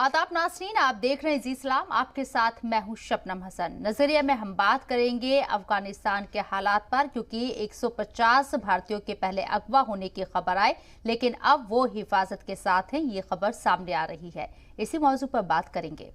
आदाब नाज़रीन, आप देख रहे हैं जी इस्लाम। आपके साथ मैं हूं शबनम हसन। नजरिया में हम बात करेंगे अफगानिस्तान के हालात पर, क्योंकि 150 भारतीयों के पहले अगवा होने की खबर आई, लेकिन अब वो हिफाजत के साथ हैं। ये खबर सामने आ रही है। इसी मौजू पर बात करेंगे।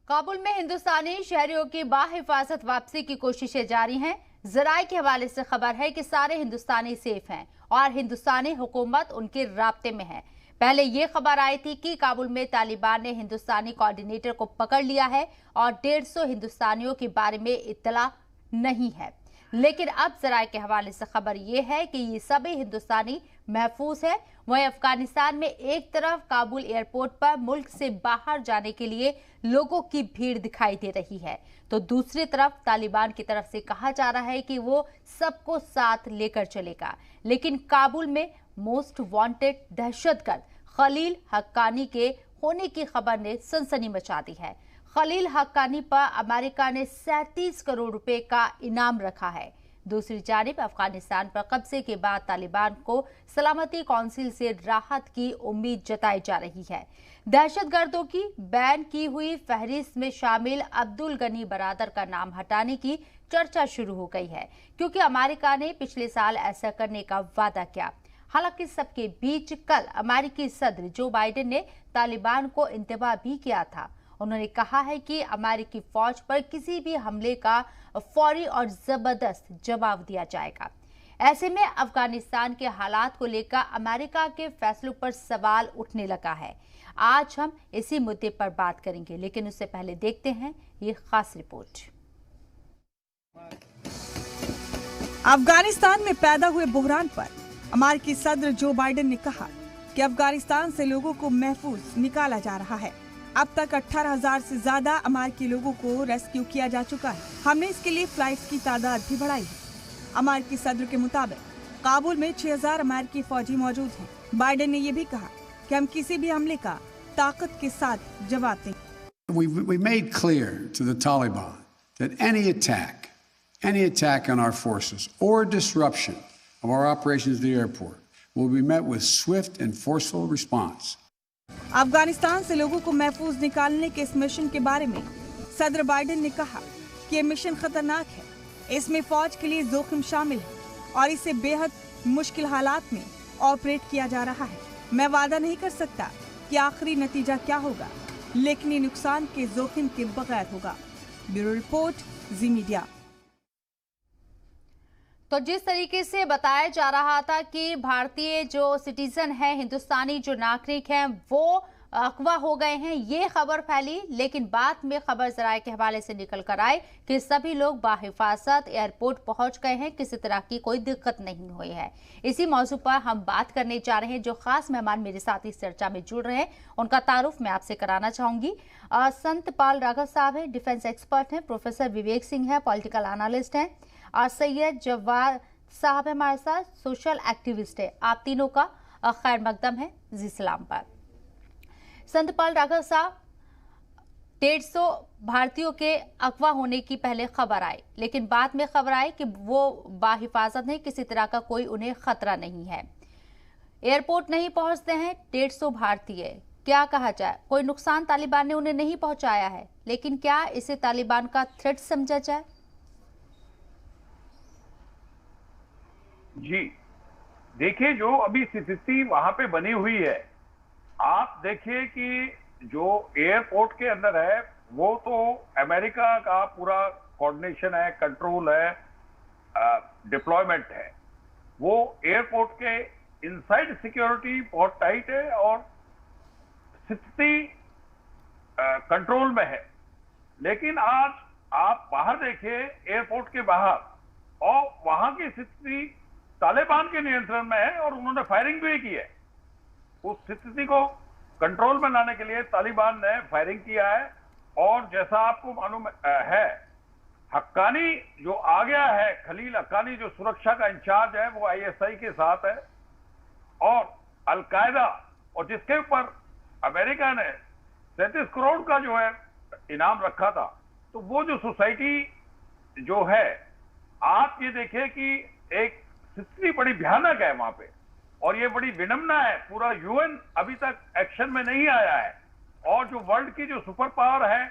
काबुल में हिंदुस्तानी शहरियों की बाहिफाजत वापसी की कोशिशें जारी हैं। जराये के हवाले से खबर है कि सारे हिंदुस्तानी सेफ हैं और हिंदुस्तानी हुकूमत उनके राब्ते में है। पहले ये खबर आई थी कि काबुल में तालिबान ने हिंदुस्तानी कोऑर्डिनेटर को पकड़ लिया है और 150 हिंदुस्तानियों के बारे में इत्तला नहीं है, लेकिन अब जराये के हवाले से खबर यह है कि ये सभी हिंदुस्तानी महफूज है। वहीं अफगानिस्तान में एक तरफ काबुल एयरपोर्ट पर मुल्क से बाहर जाने के लिए लोगों की भीड़ दिखाई दे रही है, तो दूसरी तरफ तालिबान की तरफ से कहा जा रहा है कि वो सबको साथ लेकर चलेगा। लेकिन काबुल में मोस्ट वांटेड दहशतगर्द खलील हक्कानी के होने की खबर ने सनसनी मचा दी है। खलील हक्कानी पर अमेरिका ने 37 करोड़ रुपए का इनाम रखा है। दूसरी जानिब अफगानिस्तान पर कब्जे के बाद तालिबान को सलामती काउंसिल से राहत की उम्मीद जताई जा रही है। दहशतगर्दों की बैन की हुई फहरिस्त में शामिल अब्दुल गनी बरादर का नाम हटाने की चर्चा शुरू हो गई है, क्योंकि अमेरिका ने पिछले साल ऐसा करने का वादा किया। हालांकि सबके बीच कल अमेरिकी सदर जो बाइडेन ने तालिबान को इंतबाह भी किया था। उन्होंने कहा है कि अमेरिकी फौज पर किसी भी हमले का फौरी और जबरदस्त जवाब दिया जाएगा। ऐसे में अफगानिस्तान के हालात को लेकर अमेरिका के फैसलों पर सवाल उठने लगा है। आज हम इसी मुद्दे पर बात करेंगे, लेकिन उससे पहले देखते हैं ये खास रिपोर्ट। अफगानिस्तान में पैदा हुए बहरान पर अमेरिकी सदर जो बाइडेन ने कहा कि अफगानिस्तान से लोगों को महफूज निकाला जा रहा है। अब तक 18,000 से ज्यादा अमेरिकी लोगों को रेस्क्यू किया जा चुका है। हमने इसके लिए फ्लाइट्स की तादाद भी बढ़ाई है। अमेरिकी सदर के मुताबिक काबुल में 6,000 अमेरिकी फौजी मौजूद हैं। बाइडेन ने ये भी कहा कि हम किसी भी हमले का ताकत के साथ जवाब देंगे। We made clear to the Taliban that any attack on our forces or disruption of our operations at the airport will be met with swift and forceful response. Afghanistan से लोगों को महफूज निकालने के इस मिशन के बारे में सदर बाइडेन ने कहा कि ये मिशन खतरनाक है। इसमें फौज के लिए जोखिम शामिल है और इसे बेहद मुश्किल हालात में ऑपरेट किया जा रहा है। मैं वादा नहीं कर सकता कि आखिरी नतीजा क्या होगा, लेकिन ये नुकसान के जोखिम के बगैर होगा। ब्यूरो रिपोर्ट, जी मीडिया। तो जिस तरीके से बताया जा रहा था कि भारतीय जो सिटीजन हैं, हिंदुस्तानी जो नागरिक हैं, वो अगवा हो गए हैं, ये खबर फैली, लेकिन बाद में खबर जराये के हवाले से निकल कर आए कि सभी लोग बाहिफाजत एयरपोर्ट पहुंच गए हैं, किसी तरह की कोई दिक्कत नहीं हुई है। इसी मौजू पर हम बात करने जा रहे हैं। जो खास मेहमान मेरे साथ इस चर्चा में जुड़ रहे हैं, उनका तारुफ मैं आपसे कराना चाहूंगी। संत पाल राघव साहब है, डिफेंस एक्सपर्ट हैं। प्रोफेसर विवेक सिंह है, पॉलिटिकल एनालिस्ट हैं। और सैयद जवाद साहब हमारे साथ, सोशल एक्टिविस्ट है। आप तीनों का खैर मकदम है जी इस्लाम पर। संतपाल राघव साहब, 150 भारतीयों के अगवा होने की पहले खबर आई, लेकिन बाद में खबर आई कि वो बाहिफाजत नहीं, किसी तरह का कोई उन्हें खतरा नहीं है। एयरपोर्ट नहीं पहुंचते हैं 150 भारतीय। क्या कहा जाए, कोई नुकसान तालिबान ने उन्हें नहीं पहुंचाया है, लेकिन क्या इसे तालिबान का थ्रेट समझा जाए? जी देखिए, जो अभी स्थिति वहां पे बनी हुई है, आप देखिए कि जो एयरपोर्ट के अंदर है वो तो अमेरिका का पूरा कोऑर्डिनेशन है, कंट्रोल है, डिप्लॉयमेंट है। वो एयरपोर्ट के इनसाइड सिक्योरिटी बहुत टाइट है और स्थिति कंट्रोल में है। लेकिन आज आप बाहर देखिए, एयरपोर्ट के बाहर, और वहां की स्थिति तालिबान के नियंत्रण में है और उन्होंने फायरिंग भी की है। उस स्थिति को कंट्रोल में लाने के लिए तालिबान ने फायरिंग किया है। और जैसा आपको मालूम है, हक्कानी जो आ गया है, खलील हक्कानी जो सुरक्षा का इंचार्ज है, वो आईएसआई के साथ है और अलकायदा, और जिसके ऊपर अमेरिका ने 37 करोड़ का जो है इनाम रखा था, तो वो जो सोसाइटी जो है, आप ये देखिए कि एक स्थिति बड़ी भयानक है वहां पे, और ये बड़ी विडंबना है, पूरा यूएन अभी तक एक्शन में नहीं आया है। और जो वर्ल्ड की जो सुपर पावर है,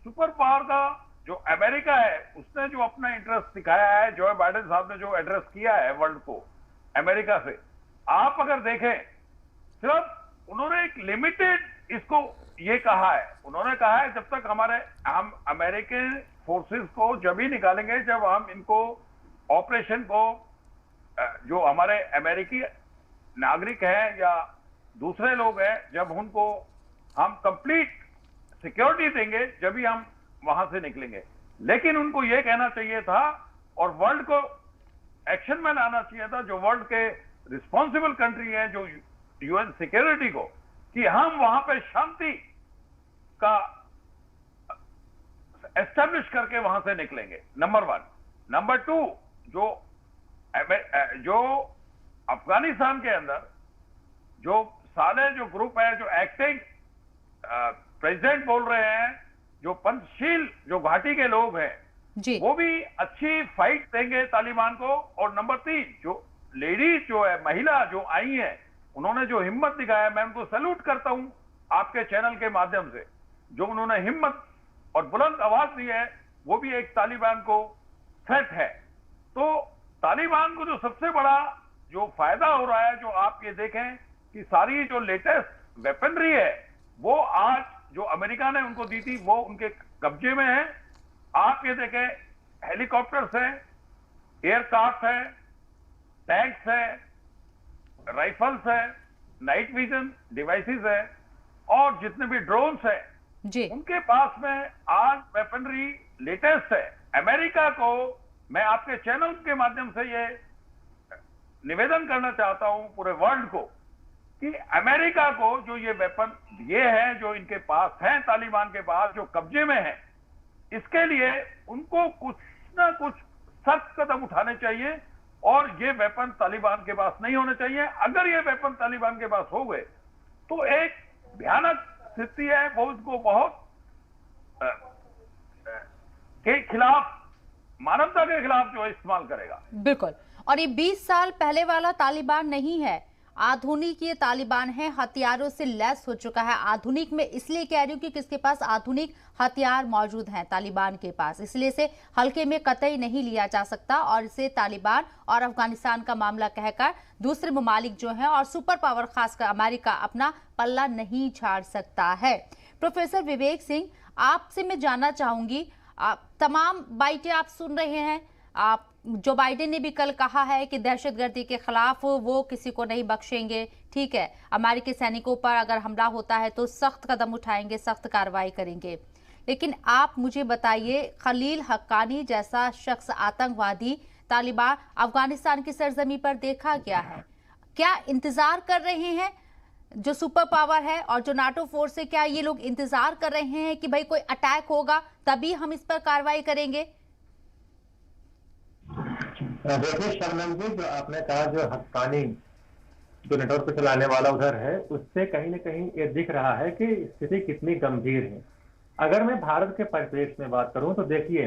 सुपर पावर का जो अमेरिका है, उसने जो अपना इंटरेस्ट दिखाया है, जो बाइडेन साहब ने जो एड्रेस किया है वर्ल्ड को अमेरिका से, आप अगर देखें, सिर्फ उन्होंने एक लिमिटेड इसको ये कहा है, उन्होंने कहा है जब तक हम अमेरिकन फोर्सेस को जब ही निकालेंगे जब हम इनको ऑपरेशन को, जो हमारे अमेरिकी नागरिक हैं या दूसरे लोग हैं, जब उनको हम कंप्लीट सिक्योरिटी देंगे जब ही हम वहां से निकलेंगे। लेकिन उनको यह कहना चाहिए था और वर्ल्ड को एक्शन में लाना चाहिए था, जो वर्ल्ड के रिस्पॉन्सिबल कंट्री है, जो यूएन सिक्योरिटी को, कि हम वहां पे शांति का एस्टेब्लिश करके वहां से निकलेंगे, नंबर 1। नंबर 2, जो अफगानिस्तान के अंदर जो सारे जो ग्रुप है, जो एक्टिंग प्रेसिडेंट बोल रहे हैं, जो पंचशील जो घाटी के लोग हैं जी, वो भी अच्छी फाइट देंगे तालिबान को। और नंबर 3, जो लेडीज जो है, महिला जो आई है, उन्होंने जो हिम्मत दिखाया, मैं उनको सैल्यूट करता हूं आपके चैनल के माध्यम से, जो उन्होंने हिम्मत और बुलंद आवाज दी है, वो भी एक तालिबान को थ्रेट है। तो तालिबान को जो सबसे बड़ा जो फायदा हो रहा है, जो आप ये देखें कि सारी जो लेटेस्ट वेपनरी है, वो आज जो अमेरिका ने उनको दी थी, वो उनके कब्जे में है। आप ये देखें, हेलीकॉप्टर्स है, एयरक्राफ्ट है, टैंक्स है, राइफल्स है, नाइट विजन डिवाइसेस है, और जितने भी ड्रोन्स है जी, उनके पास में आज वेपनरी लेटेस्ट है। अमेरिका को मैं आपके चैनल के माध्यम से ये निवेदन करना चाहता हूं पूरे वर्ल्ड को, कि अमेरिका को जो ये वेपन ये है, जो इनके पास है, तालिबान के पास जो कब्जे में है, इसके लिए उनको कुछ ना कुछ सख्त कदम उठाने चाहिए, और ये वेपन तालिबान के पास नहीं होने चाहिए। अगर ये वेपन तालिबान के पास हो गए तो एक भयानक स्थिति है, वो उसको बहुत के खिलाफ, मानवता के खिलाफ जो है इस्तेमाल करेगा। बिल्कुल। और ये 20 साल पहले वाला तालिबान नहीं है, आधुनिक ये तालिबान है, हथियारों से लैस हो चुका है। आधुनिक में इसलिए कह रही हूँ कि किसके पास आधुनिक हथियार मौजूद हैं तालिबान के पास, इसलिए से हल्के में कतई नहीं लिया जा सकता, और इसे तालिबान और अफगानिस्तान का मामला कहकर दूसरे ममालिक जो हैं और सुपर पावर खासकर अमेरिका अपना पल्ला नहीं झाड़ सकता है। प्रोफेसर विवेक सिंह, आपसे मैं जानना चाहूंगी, तमाम बाइटें आप सुन रहे हैं, आप जो बाइडेन ने भी कल कहा है कि दहशतगर्दी के खिलाफ वो किसी को नहीं बख्शेंगे, ठीक है, अमेरिकी सैनिकों पर अगर हमला होता है तो सख्त कदम उठाएंगे, सख्त कार्रवाई करेंगे। लेकिन आप मुझे बताइए, खलील हक्कानी जैसा शख्स आतंकवादी तालिबान अफगानिस्तान की सरजमी पर देखा गया है, क्या इंतजार कर रहे हैं जो सुपर पावर है और जो नाटो फोर्स है, क्या ये लोग इंतजार कर रहे हैं कि भाई कोई अटैक होगा तभी हम इस पर कार्रवाई करेंगे? देखिए शबनम जी, जो आपने कहा, जो हक्कानी जो नेटवर्क पे चलाने वाला उधर है, उससे कहीं ना कहीं ये दिख रहा है कि स्थिति कितनी गंभीर है। अगर मैं भारत के परिप्रेक्ष्य में बात करूं तो देखिए,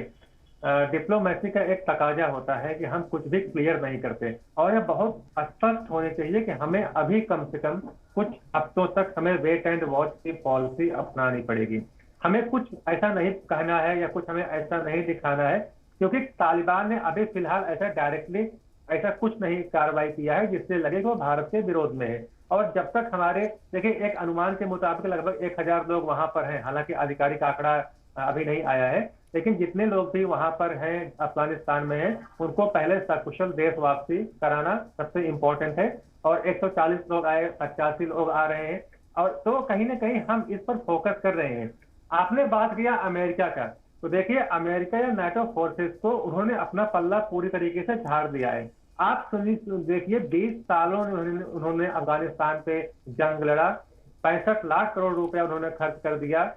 डिप्लोमेसी का एक तकाजा होता है कि हम कुछ भी क्लियर नहीं करते, और यह बहुत स्पष्ट होने चाहिए कि हमें अभी कम से कम कुछ हफ्तों तक हमें वेट एंड वॉच की पॉलिसी अपनानी पड़ेगी। हमें कुछ ऐसा नहीं कहना है या कुछ हमें ऐसा नहीं दिखाना है, क्योंकि तालिबान ने अभी फिलहाल ऐसा डायरेक्टली ऐसा कुछ नहीं कार्रवाई किया है जिससे लगे कि वो भारत के विरोध में है। और जब तक हमारे, देखिए, एक अनुमान के मुताबिक लगभग 1000 लोग वहां पर हैं, हालांकि आधिकारिक आंकड़ा अभी नहीं आया है, लेकिन जितने लोग भी वहां पर हैं अफगानिस्तान में हैं, उनको पहले सकुशल देश वापसी कराना सबसे इम्पोर्टेंट है। और 140 लोग आए, 85 लोग आ रहे हैं, और तो कहीं ना कहीं हम इस पर फोकस कर रहे हैं। आपने बात किया अमेरिका का, तो देखिए, अमेरिका या नाटो फोर्सेस को उन्होंने अपना पल्ला पूरी तरीके से झाड़ दिया है। आप देखिए, 20 सालों में उन्होंने अफगानिस्तान पे जंग लड़ा, 65 लाख करोड़ रुपया उन्होंने खर्च कर दिया,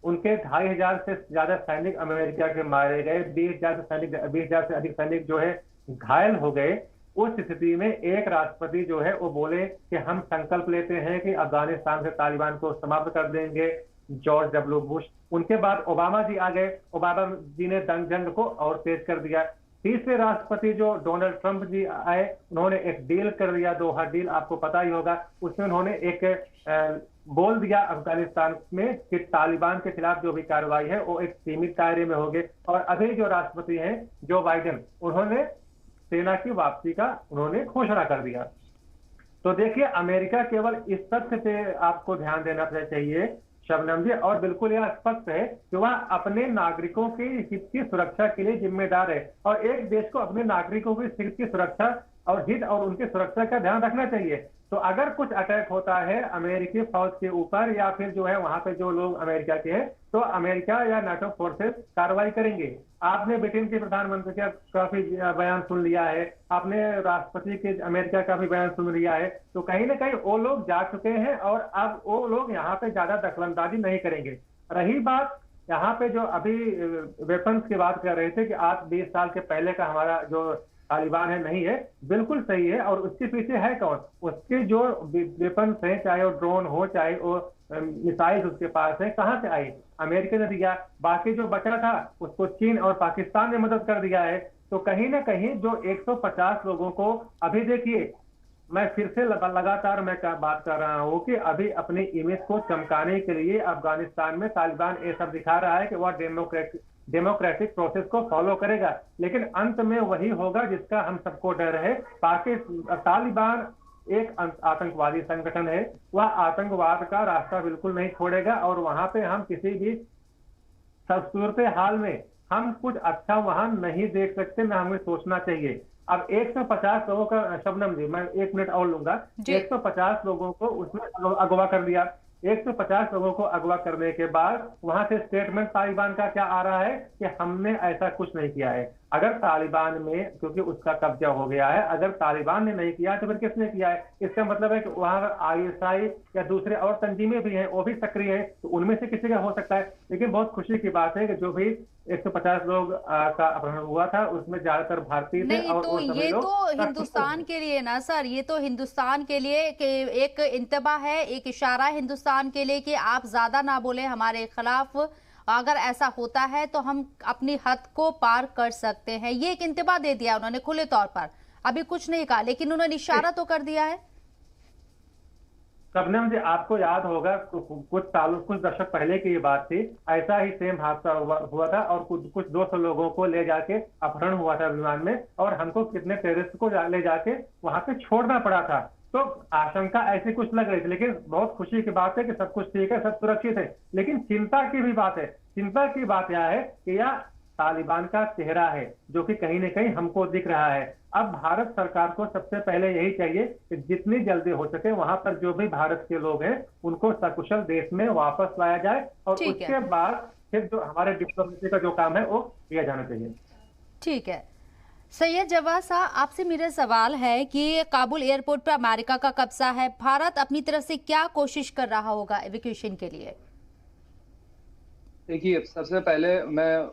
उनके 2500 से ज्यादा सैनिक अमेरिका के मारे गए, 20,000 से अधिक सैनिक जो है घायल हो गए। उस स्थिति में एक राष्ट्रपति जो है वो बोले कि हम संकल्प लेते हैं कि अफगानिस्तान से तालिबान को समाप्त कर देंगे, जॉर्ज डब्ल्यू बुश, उनके बाद ओबामा जी आ गए, ओबामा जी ने जंग को और तेज कर दिया। तीसरे राष्ट्रपति जो डोनाल्ड ट्रंप जी आए, उन्होंने एक डील कर दिया, दोहा डील, आपको पता ही होगा। उसमें उन्होंने एक बोल दिया अफगानिस्तान में कि तालिबान के खिलाफ जो भी कार्रवाई है वो एक सीमित दायरे में होगी। और अभी जो राष्ट्रपति हैं जो बाइडेन, उन्होंने सेना की वापसी का उन्होंने घोषणा कर दिया। तो देखिए, अमेरिका केवल इस तथ्य पे आपको ध्यान देना चाहिए शबनम जी, और बिल्कुल यह स्पष्ट है कि वह अपने नागरिकों के हित की सुरक्षा के लिए जिम्मेदार है, और एक देश को अपने नागरिकों के हित की सुरक्षा और हित और उनकी सुरक्षा का ध्यान रखना चाहिए। तो अगर कुछ अटैक होता है अमेरिकी फौज के ऊपर या फिर जो है वहां पे जो लोग अमेरिका के हैं, तो अमेरिका या नाटो फोर्सेस कार्रवाई करेंगे। आपने ब्रिटेन के प्रधानमंत्री का काफी बयान सुन लिया है, आपने राष्ट्रपति के अमेरिका का भी बयान सुन लिया है। तो कहीं ना कहीं वो लोग जा चुके हैं और अब वो लोग यहाँ पे ज्यादा दखलंदाजी नहीं करेंगे। रही बात यहाँ पे जो अभी वेपन्स की बात कर रहे थे कि आज 20 साल के पहले का हमारा जो तालिबान है, नहीं है, बिल्कुल सही है। और उसके पीछे है कौन? उसके जो वेपन्स हैं, चाहे वो ड्रोन हो चाहे वो मिसाइल उसके पास है, कहां से आई? अमेरिका ने दिया। बाकी जो बचा था उसको चीन और पाकिस्तान ने मदद कर दिया है। तो कहीं ना कहीं जो 150 लोगों को अभी देखिए, मैं फिर से लगातार मैं बात कर रहा हूं कि अभी अपनी इमेज को चमकाने के लिए अफगानिस्तान में तालिबान ये सब दिखा रहा है कि वह डेमोक्रेटिक प्रोसेस को फॉलो करेगा, लेकिन अंत में वही होगा जिसका हम सबको डर है। तालिबान एक आतंकवादी संगठन है, वह आतंकवाद का रास्ता बिल्कुल नहीं छोड़ेगा, और वहां पे हम किसी भी सूरत हाल में हम कुछ अच्छा वहां नहीं देख सकते, ना हमें सोचना चाहिए। अब 150 लोगों का, शबनम जी मैं 1 मिनट और लूंगा, 150 लोगों को उसमें अगवा कर दिया। 150 लोगों को अगवा करने के बाद वहां से स्टेटमेंट तालिबान का क्या आ रहा है कि हमने ऐसा कुछ नहीं किया है। अगर तालिबान में, क्योंकि उसका कब्जा हो गया है, अगर तालिबान ने नहीं किया तो फिर किसने किया है? इसका मतलब है कि वहां आईएसआई या दूसरे और तंजीमें भी हैं, वो भी सक्रिय हैं, तो उनमें से किसी का हो सकता है। लेकिन बहुत खुशी की बात है कि जो भी 150 लोग का अपहरण हुआ था उसमें ज्यादातर भारतीय थे। और तो ये तो हिंदुस्तान के लिए ना सर, ये तो हिंदुस्तान के लिए कि एक इंतबा है, एक इशारा है हिंदुस्तान के लिए कि आप ज्यादा ना बोले हमारे खिलाफ, अगर ऐसा होता है तो हम अपनी हद को पार कर सकते हैं। ये एक इंतबा दे दिया उन्होंने खुले तौर पर, अभी कुछ नहीं कहा लेकिन उन्होंने इशारा तो कर दिया है। शबनम जी, आपको याद होगा कुछ दशक पहले की ये बात थी, ऐसा ही सेम हादसा हुआ था और कुछ 200 लोगों को ले जाके अपहरण हुआ था विमान में, और हमको कितने टेररिस्ट को ले जाके वहां पे छोड़ना पड़ा था। तो आशंका ऐसी कुछ लग रही थी, लेकिन बहुत खुशी की बात है कि सब कुछ ठीक है, सब सुरक्षित है। लेकिन चिंता की भी बात है। चिंता की बात यह है कि यह तालिबान का चेहरा है जो कि कहीं ना कहीं हमको दिख रहा है। अब भारत सरकार को सबसे पहले यही चाहिए कि जितनी जल्दी हो सके वहां पर जो भी भारत के लोग हैं उनको सकुशल देश में वापस लाया जाए, और उसके बाद फिर जो हमारे डिप्लोमेसी का जो काम है वो किया जाना चाहिए। ठीक है सैयद जवाद साहब, आपसे मेरा सवाल है कि काबुल एयरपोर्ट पर अमेरिका का कब्जा है, भारत अपनी तरफ से क्या कोशिश कर रहा होगा एविक्यूशन के लिए? देखिए, सबसे पहले मैं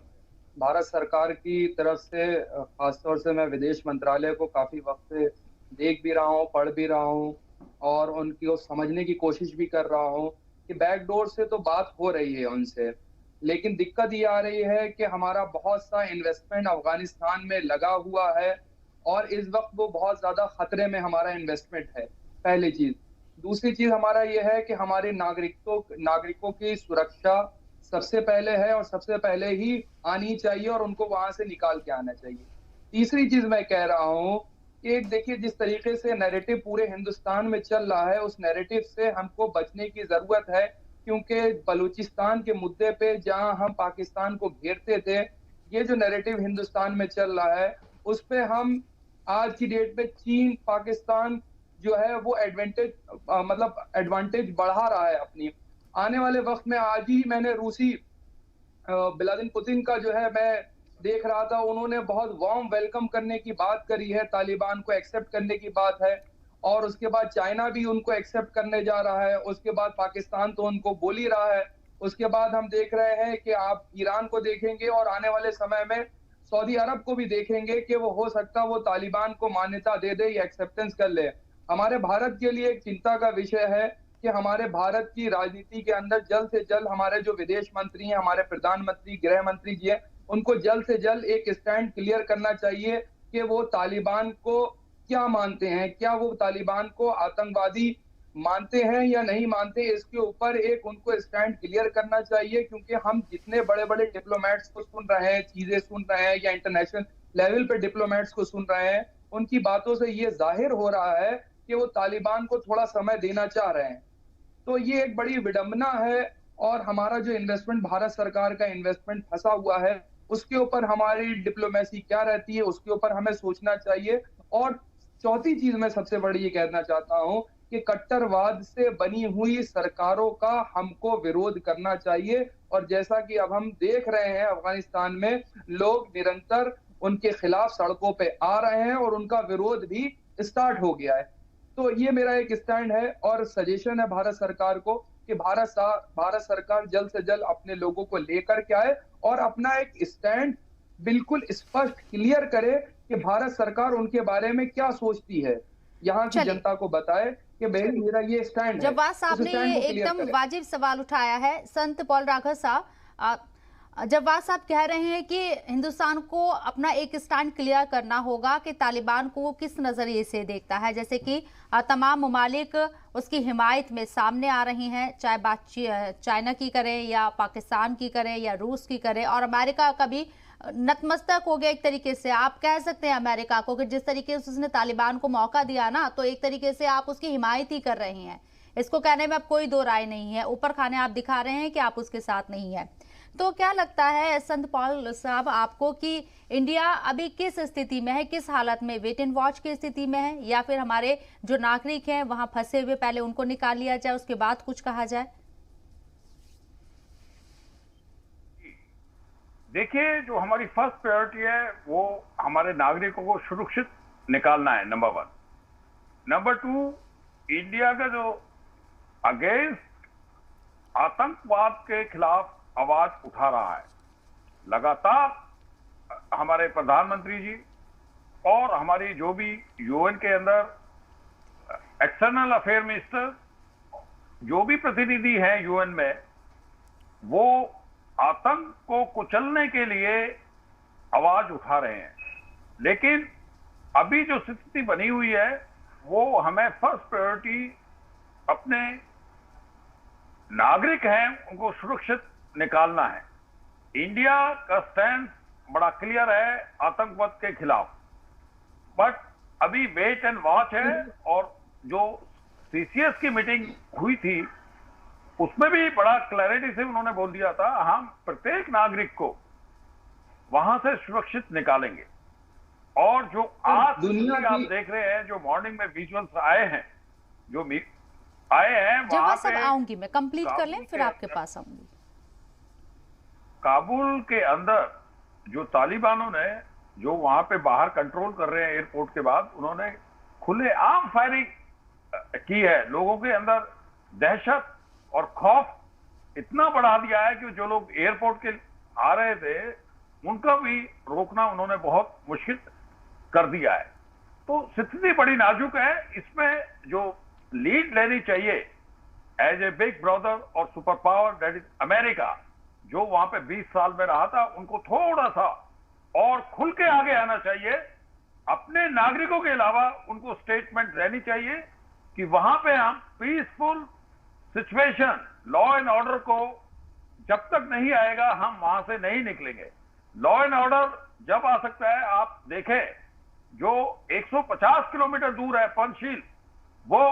भारत सरकार की तरफ से खासतौर से मैं विदेश मंत्रालय को काफी वक्त से देख भी रहा हूँ, पढ़ भी रहा हूँ और उनकी को समझने की कोशिश भी कर रहा हूँ कि बैकडोर से तो बात हो रही है उनसे, लेकिन दिक्कत ये आ रही है कि हमारा बहुत सा इन्वेस्टमेंट अफगानिस्तान में लगा हुआ है और इस वक्त वो बहुत ज्यादा खतरे में हमारा इन्वेस्टमेंट है, पहली चीज। दूसरी चीज हमारा ये है कि हमारे नागरिकों की सुरक्षा सबसे पहले है और सबसे पहले ही आनी चाहिए और उनको वहां से निकाल के आना चाहिए। तीसरी चीज मैं कह रहा हूँ कि एक देखिए, जिस तरीके से नैरेटिव पूरे हिंदुस्तान में चल रहा है उस नैरेटिव से हमको बचने की जरूरत है, क्योंकि बलूचिस्तान के मुद्दे पे जहां हम पाकिस्तान को घेरते थे, ये जो नैरेटिव हिंदुस्तान में चल रहा है उस पे हम आज की डेट में चीन पाकिस्तान जो है वो एडवांटेज बढ़ा रहा है अपनी। आने वाले वक्त में आज ही मैंने रूसी व्लादिमीर पुतिन का जो है मैं देख रहा था, उन्होंने बहुत वार्म वेलकम करने की बात करी है, तालिबान को एक्सेप्ट करने की बात है, और उसके बाद चाइना भी उनको एक्सेप्ट करने जा रहा है, उसके बाद पाकिस्तान तो उनको बोल ही रहा है, उसके बाद हम देख रहे हैं कि आप ईरान को देखेंगे और आने वाले समय में सऊदी अरब को भी देखेंगे कि वो हो सकता वो तालिबान को मान्यता दे दे या एक्सेप्टेंस कर ले। हमारे भारत के लिए एक चिंता का विषय है कि हमारे भारत की राजनीति के अंदर जल्द से जल्द हमारे जो विदेश मंत्री हैं, हमारे प्रधानमंत्री, गृह मंत्री जी हैं, उनको जल्द से जल्द एक स्टैंड क्लियर करना चाहिए कि वो तालिबान को क्या मानते हैं, क्या वो तालिबान को आतंकवादी मानते हैं या नहीं मानते। इसके ऊपर एक उनको स्टैंड क्लियर करना चाहिए, क्योंकि हम जितने बड़े बड़े डिप्लोमेट्स को सुन रहे हैं, चीजें सुन रहे हैं या इंटरनेशनल लेवल पे डिप्लोमेट्स को सुन रहे हैं, उनकी बातों से ये जाहिर हो रहा है कि वो तालिबान को थोड़ा समय देना चाह रहे हैं। तो ये एक बड़ी विडंबना है और हमारा जो इन्वेस्टमेंट, भारत सरकार का इन्वेस्टमेंट फंसा हुआ है, उसके ऊपर हमारी डिप्लोमेसी क्या रहती है, उसके ऊपर हमें सोचना चाहिए। और चौथी चीज मैं सबसे बड़ी ये कहना चाहता हूं कि कट्टरवाद से बनी हुई सरकारों का हमको विरोध करना चाहिए। और जैसा कि अब हम देख रहे हैं अफगानिस्तान में लोग निरंतर उनके खिलाफ सड़कों पे आ रहे हैं और उनका विरोध भी स्टार्ट हो गया है। तो ये मेरा एक स्टैंड है और सजेशन है भारत सरकार को कि भारत सरकार जल्द से जल्द अपने लोगों को लेकर के आए और अपना एक स्टैंड बिल्कुल स्पष्ट क्लियर करे कि भारत सरकार उनके बारे में क्या सोचती है, यहाँ की जनता को बताए कि भाई मेरा ये स्टैंड है। जवाद साहब ने ये एकदम वाजिब सवाल उठाया है। संत पॉल राघव साहब, जवाद साहब कह रहे हैं कि हिंदुस्तान को अपना एक स्टैंड क्लियर करना होगा कि तालिबान को किस नजरिए से देखता है, जैसे कि तमाम ममालिक उसकी हिमायत में सामने आ रही हैं, चाहे बात चाइना की करें या पाकिस्तान की करें या रूस की करें, और अमेरिका का भी नतमस्तक हो गया एक तरीके से। आप कह सकते हैं अमेरिका को कि जिस तरीके से उसने तालिबान को मौका दिया ना, तो एक तरीके से आप उसकी हिमायत ही कर रहे हैं। इसको कहने में अब कोई दो राय नहीं है। ऊपर खाने आप दिखा रहे हैं कि आप उसके साथ नहीं है। तो क्या लगता है संत पॉल साहब आपको कि इंडिया अभी किस स्थिति में है, किस हालत में, वेट एंड वॉच की स्थिति में है, या फिर हमारे जो नागरिक हैं वहां फंसे हुए पहले उनको निकाल लिया जाए उसके बाद कुछ कहा जाए? देखिए, जो हमारी फर्स्ट प्रायोरिटी है वो हमारे नागरिकों को सुरक्षित निकालना है, नंबर 1। नंबर 2, इंडिया का जो अगेंस्ट आतंकवाद के खिलाफ आवाज उठा रहा है, लगातार हमारे प्रधानमंत्री जी और हमारी जो भी यूएन के अंदर एक्सटर्नल अफेयर मिनिस्टर, जो भी प्रतिनिधि हैं यूएन में, वो आतंक को कुचलने के लिए आवाज उठा रहे हैं। लेकिन अभी जो स्थिति बनी हुई है वो हमें फर्स्ट प्रायोरिटी अपने नागरिक हैं उनको सुरक्षित निकालना है। इंडिया का स्टैंड बड़ा क्लियर है आतंकवाद के खिलाफ, बट अभी वेट एंड वॉच है। और जो सीसीएस की मीटिंग हुई थी उसमें भी बड़ा क्लैरिटी से उन्होंने बोल दिया था, हम प्रत्येक नागरिक को वहां से सुरक्षित निकालेंगे। और जो आज दुनिया आप देख रहे हैं, जो मॉर्निंग में विजुअल्स आए हैं, जो आए हैं वहां पे, आऊंगी मैं, कंप्लीट कर लें फिर आपके पास आऊंगी। काबुल के अंदर जो तालिबानों ने जो वहां पे बाहर कंट्रोल कर रहे हैं एयरपोर्ट के बाद, उन्होंने खुलेआम फायरिंग की है। लोगों के अंदर दहशत और खौफ इतना बढ़ा दिया है कि जो लोग एयरपोर्ट के आ रहे थे उनका भी रोकना उन्होंने बहुत मुश्किल कर दिया है। तो स्थिति बड़ी नाजुक है। इसमें जो लीड लेनी चाहिए एज ए बिग ब्रदर और super power, that is America, जो वहां पे 20 साल में रहा था, उनको थोड़ा सा और खुल के आगे आना चाहिए। अपने नागरिकों के अलावा उनको स्टेटमेंट रहनी चाहिए कि वहां पे हम peaceful situation, law and order को जब तक नहीं आएगा हम वहां से नहीं निकलेंगे। लॉ एंड ऑर्डर जब आ सकता है, आप देखें जो 150 किलोमीटर दूर है पंचशील, वो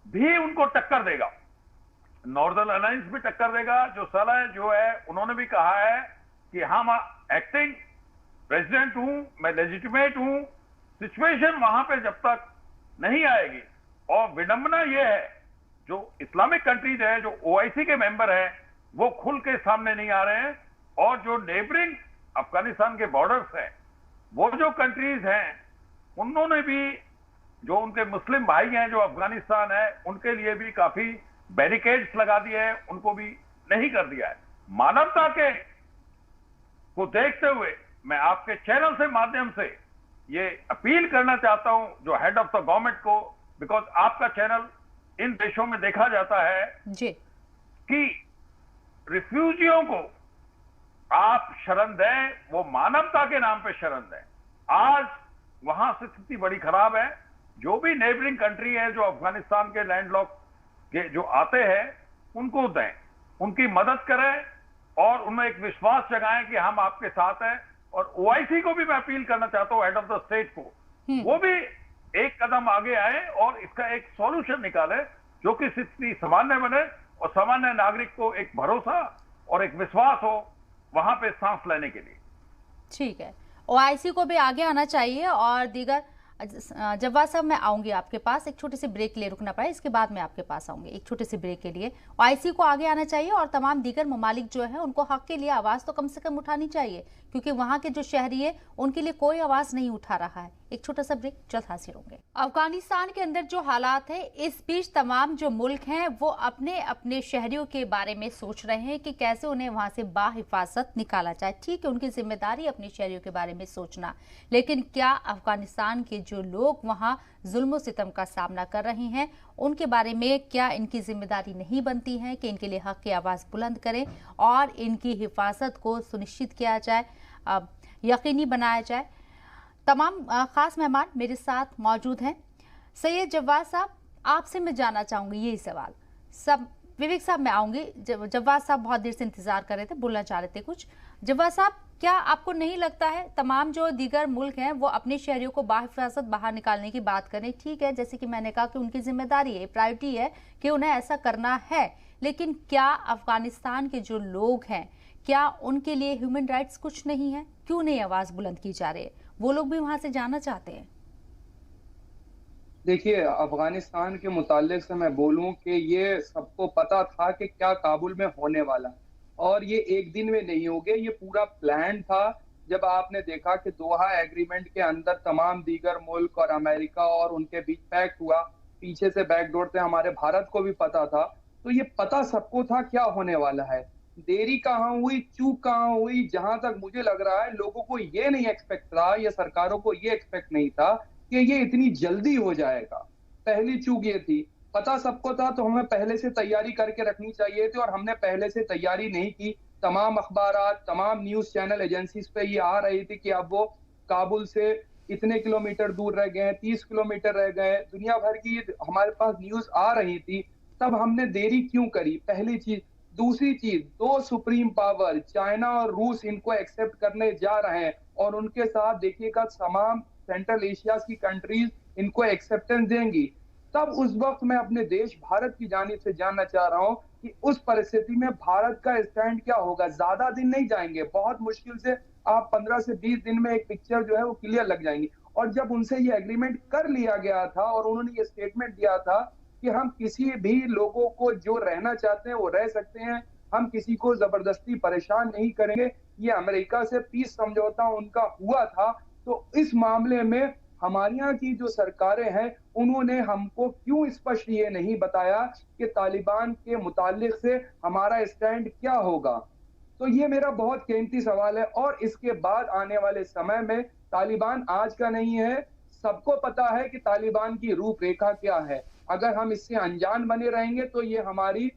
भी उनको टक्कर देगा। नॉर्दर्न अलायंस भी टक्कर देगा। जो सलाह जो है उन्होंने भी कहा है कि हम एक्टिंग प्रेसिडेंट हूं, मैं लेजिटिमेट हूं, सिचुएशन वहां पे जब तक नहीं आएगी। और विडंबना यह है जो इस्लामिक कंट्रीज है, जो ओआईसी के मेंबर हैं, वो खुल के सामने नहीं आ रहे हैं। और जो नेबरिंग अफगानिस्तान के बॉर्डर्स हैं, वो जो कंट्रीज हैं, उन्होंने भी जो उनके मुस्लिम भाई हैं जो अफगानिस्तान है, उनके लिए भी काफी बैरिकेड्स लगा दिए हैं, उनको भी नहीं कर दिया है। मानवता के को देखते हुए मैं आपके चैनल से माध्यम से ये अपील करना चाहता हूं जो हेड ऑफ द गवर्नमेंट को, बिकॉज आपका चैनल इन देशों में देखा जाता है जी कि रिफ्यूजियों को आप शरण दें, वो मानवता के नाम पे शरण दें। आज वहां से स्थिति बड़ी खराब है। जो भी नेबरिंग कंट्री है, जो अफगानिस्तान के लैंडलॉक के जो आते हैं, उनको दें, उनकी मदद करें और उनमें एक विश्वास जगाएं कि हम आपके साथ हैं। और ओआईसी को भी मैं अपील करना चाहता हूं, हेड ऑफ द स्टेट को, वो भी एक कदम आगे आए और इसका एक सॉल्यूशन निकाले जो कि स्थिति सामान्य बने और सामान्य नागरिक को एक भरोसा और एक विश्वास हो वहां पे सांस लेने के लिए। ठीक है, ओआईसी को भी आगे आना चाहिए और दीगर। जवाद साहब, मैं आऊंगी आपके पास, एक छोटी सी ब्रेक के लिए रुकना पड़ा, इसके बाद मैं आपके पास आऊंगी एक छोटी सी ब्रेक के लिए। ओआईसी को आगे आना चाहिए और तमाम दीगर ममालिक जो है उनको हक के लिए आवाज तो कम से कम उठानी चाहिए, क्योंकि वहां के जो शहरी है उनके लिए कोई आवाज नहीं उठा रहा है। एक छोटा सा ब्रेक, जल्द हाजिर होंगे। अफगानिस्तान के अंदर जो हालात है, इस बीच तमाम जो मुल्क हैं वो अपने अपने शहरियों के बारे में सोच रहे हैं कि कैसे उन्हें वहां से बाहिफाजत निकाला जाए। ठीक है, उनकी जिम्मेदारी अपने शहरियों के बारे में सोचना, लेकिन क्या अफगानिस्तान के जो लोग वहां जुल्म सितम का सामना कर रहे हैं उनके बारे में क्या इनकी जिम्मेदारी नहीं बनती है कि इनके लिए हक की आवाज बुलंद करें और इनकी हिफाजत को सुनिश्चित किया जाए, यकीनी बनाया जाए। तमाम खास मेहमान मेरे साथ मौजूद हैं। सैयद जवाद साहब, आपसे मैं जानना चाहूंगी यही सवाल। सब विवेक साहब, मैं आऊंगी। जवाद साहब बहुत देर से इंतजार कर रहे थे, बोलना चाह रहे थे कुछ। जवाद साहब, क्या आपको नहीं लगता है तमाम जो दीगर मुल्क हैं वो अपने शहरियों को बाहिफाजत बाहर निकालने की बात करें? ठीक है, जैसे कि मैंने कहा कि उनकी जिम्मेदारी है, प्रायोरिटी है कि उन्हें ऐसा करना है, लेकिन क्या अफगानिस्तान के जो लोग हैं क्या उनके लिए ह्यूमन राइट्स कुछ नहीं है? क्यों नहीं आवाज बुलंद की जा रही है? वो लोग भी वहां से जाना चाहते हैं। देखिए, अफगानिस्तान के मुताल्लिक से मैं बोलूं कि ये सबको पता था कि क्या काबुल में होने वाला, और ये एक दिन में नहीं हो गए, ये पूरा प्लान था। जब आपने देखा कि दोहा एग्रीमेंट के अंदर तमाम दीगर मुल्क और अमेरिका और उनके बीच पैक्ट हुआ, पीछे से बैकडोर से हमारे भारत को भी पता था, तो ये पता सबको था क्या होने वाला है। देरी कहाँ हुई, चूक कहाँ हुई, जहां तक मुझे लग रहा है लोगों को ये नहीं एक्सपेक्ट था, या सरकारों को ये एक्सपेक्ट नहीं था कि ये इतनी जल्दी हो जाएगा। पहली चूक ये थी, पता सबको था तो हमें पहले से तैयारी करके रखनी चाहिए थी, और हमने पहले से तैयारी नहीं की। तमाम अखबारात, तमाम न्यूज चैनल एजेंसीज पे ये आ रही थी कि अब वो काबुल से इतने किलोमीटर दूर रह गए, 30 किलोमीटर रह गए, दुनिया भर की हमारे पास न्यूज आ रही थी। तब हमने देरी क्यों करी? पहली चीज। दूसरी चीज, दो सुप्रीम पावर चाइना और रूस इनको एक्सेप्ट करने जा रहे हैं, और उनके साथ देखिएगा तमाम सेंट्रल एशिया की कंट्रीज इनको एक्सेप्टेंस देंगी। तब उस वक्त मैं अपने देश भारत की जानिब से जानना चाह रहा हूं कि उस परिस्थिति में भारत का स्टैंड क्या होगा। ज्यादा दिन नहीं जाएंगे, बहुत मुश्किल से आप 15 से 20 दिन में एक पिक्चर जो है वो क्लियर लग जाएंगी। और जब उनसे ये एग्रीमेंट कर लिया गया था और उन्होंने ये स्टेटमेंट दिया था कि हम किसी भी लोगों को जो रहना चाहते हैं वो रह सकते हैं, हम किसी को जबरदस्ती परेशान नहीं करेंगे, ये अमेरिका से पीस समझौता उनका हुआ था। तो इस मामले में हमारे यहाँ की जो सरकारें हैं उन्होंने हमको क्यों स्पष्ट ये नहीं बताया कि तालिबान के मुतालिक से हमारा स्टैंड क्या होगा? तो ये मेरा बहुत कीमती सवाल है। और इसके बाद आने वाले समय में तालिबान आज का नहीं है, सबको पता है कि तालिबान की रूपरेखा क्या है। अगर हम इससे अनजान बने रहेंगे तो ये हमारी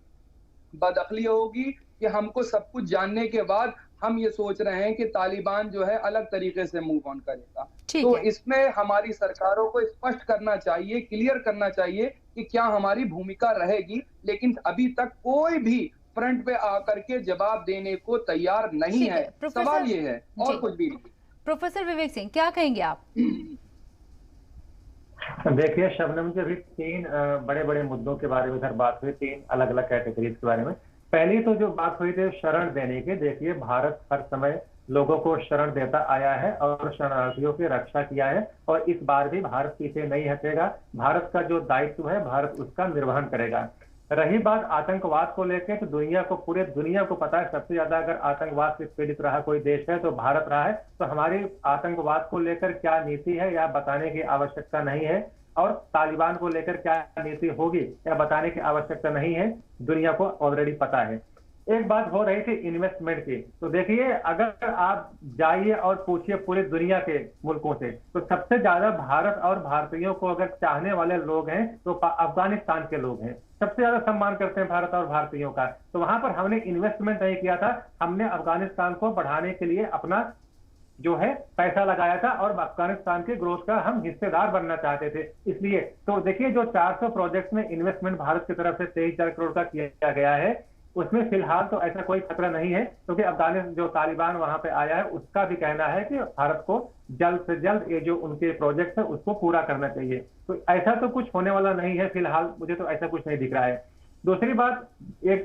बदअक्ली होगी कि हमको सब कुछ जानने के बाद हम ये सोच रहे हैं कि तालिबान जो है अलग तरीके से मूव ऑन करेगा। तो इसमें हमारी सरकारों को स्पष्ट करना चाहिए, क्लियर करना चाहिए कि क्या हमारी भूमिका रहेगी। लेकिन अभी तक कोई भी फ्रंट पे आकर के जवाब देने को तैयार नहीं है। सवाल ये है और कुछ भी नहीं। प्रोफेसर विवेक सिंह, क्या कहेंगे आप? देखिए शबनम जी, अभी 3 बड़े बड़े मुद्दों के बारे में इधर बात हुई, 3 अलग अलग कैटेगरीज के बारे में। पहली तो जो बात हुई थी शरण देने की, देखिए भारत हर समय लोगों को शरण देता आया है और शरणार्थियों की रक्षा किया है, और इस बार भी भारत पीछे नहीं हटेगा। भारत का जो दायित्व है भारत उसका निर्वहन करेगा। रही बात आतंकवाद को लेकर, तो दुनिया को, पूरे दुनिया को पता है सबसे ज्यादा अगर आतंकवाद से पीड़ित रहा कोई देश है तो भारत रहा है। तो हमारी आतंकवाद को लेकर क्या नीति है यह बताने की आवश्यकता नहीं है, और तालिबान को लेकर क्या नीति होगी यह बताने की आवश्यकता नहीं है, दुनिया को ऑलरेडी पता है। एक बात हो रही थी इन्वेस्टमेंट की। तो देखिए, अगर आप जाइए और पूछिए पूरी दुनिया के मुल्कों से, तो सबसे ज्यादा भारत और भारतीयों को अगर चाहने वाले लोग हैं तो अफगानिस्तान के लोग हैं। सबसे ज्यादा सम्मान करते हैं भारत और भारतीयों का। तो वहां पर हमने इन्वेस्टमेंट नहीं किया था, हमने अफगानिस्तान को बढ़ाने के लिए अपना जो है पैसा लगाया था और अफगानिस्तान के ग्रोथ का हम हिस्सेदार बनना चाहते थे। इसलिए तो देखिए, जो 400 प्रोजेक्ट में इन्वेस्टमेंट भारत की तरफ से 23,000 करोड़ का किया गया है, उसमें फिलहाल तो ऐसा कोई खतरा नहीं है, क्योंकि अफगानिस्तान जो तालिबान वहां पे आया है उसका भी कहना है कि भारत को जल्द से जल्द ये जो उनके प्रोजेक्ट है उसको पूरा करना चाहिए। तो ऐसा तो कुछ होने वाला नहीं है फिलहाल, मुझे तो ऐसा कुछ नहीं दिख रहा है। दूसरी बात, एक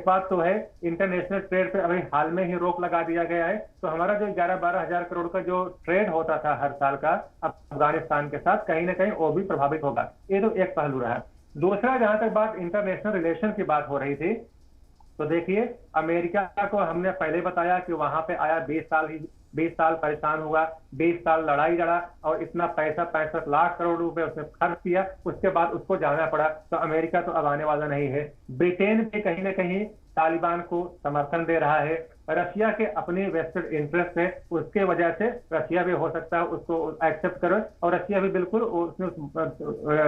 बात तो है, इंटरनेशनल ट्रेड पे अभी हाल में ही रोक लगा दिया गया है। तो हमारा जो 11-12 हजार करोड़ का जो ट्रेड होता था हर साल का अफगानिस्तान के साथ, कहीं ना कहीं वो भी प्रभावित होगा। ये तो एक पहलू रहा। दूसरा, जहां तक बात इंटरनेशनल रिलेशन की बात हो रही थी, तो देखिए, अमेरिका को हमने पहले बताया कि वहां पे आया 20 साल परेशान हुआ, 20 साल लड़ाई लड़ा और इतना पैसा 65 लाख करोड़ रुपए उसने खर्च किया, उसके बाद उसको जाना पड़ा। तो अमेरिका तो अब आने वाला नहीं है। ब्रिटेन भी कहीं ना कहीं तालिबान को समर्थन दे रहा है। रशिया के अपने वेस्टेड इंटरेस्ट है, उसके वजह से रशिया भी हो सकता है उसको एक्सेप्ट करे। और रशिया भी बिल्कुल,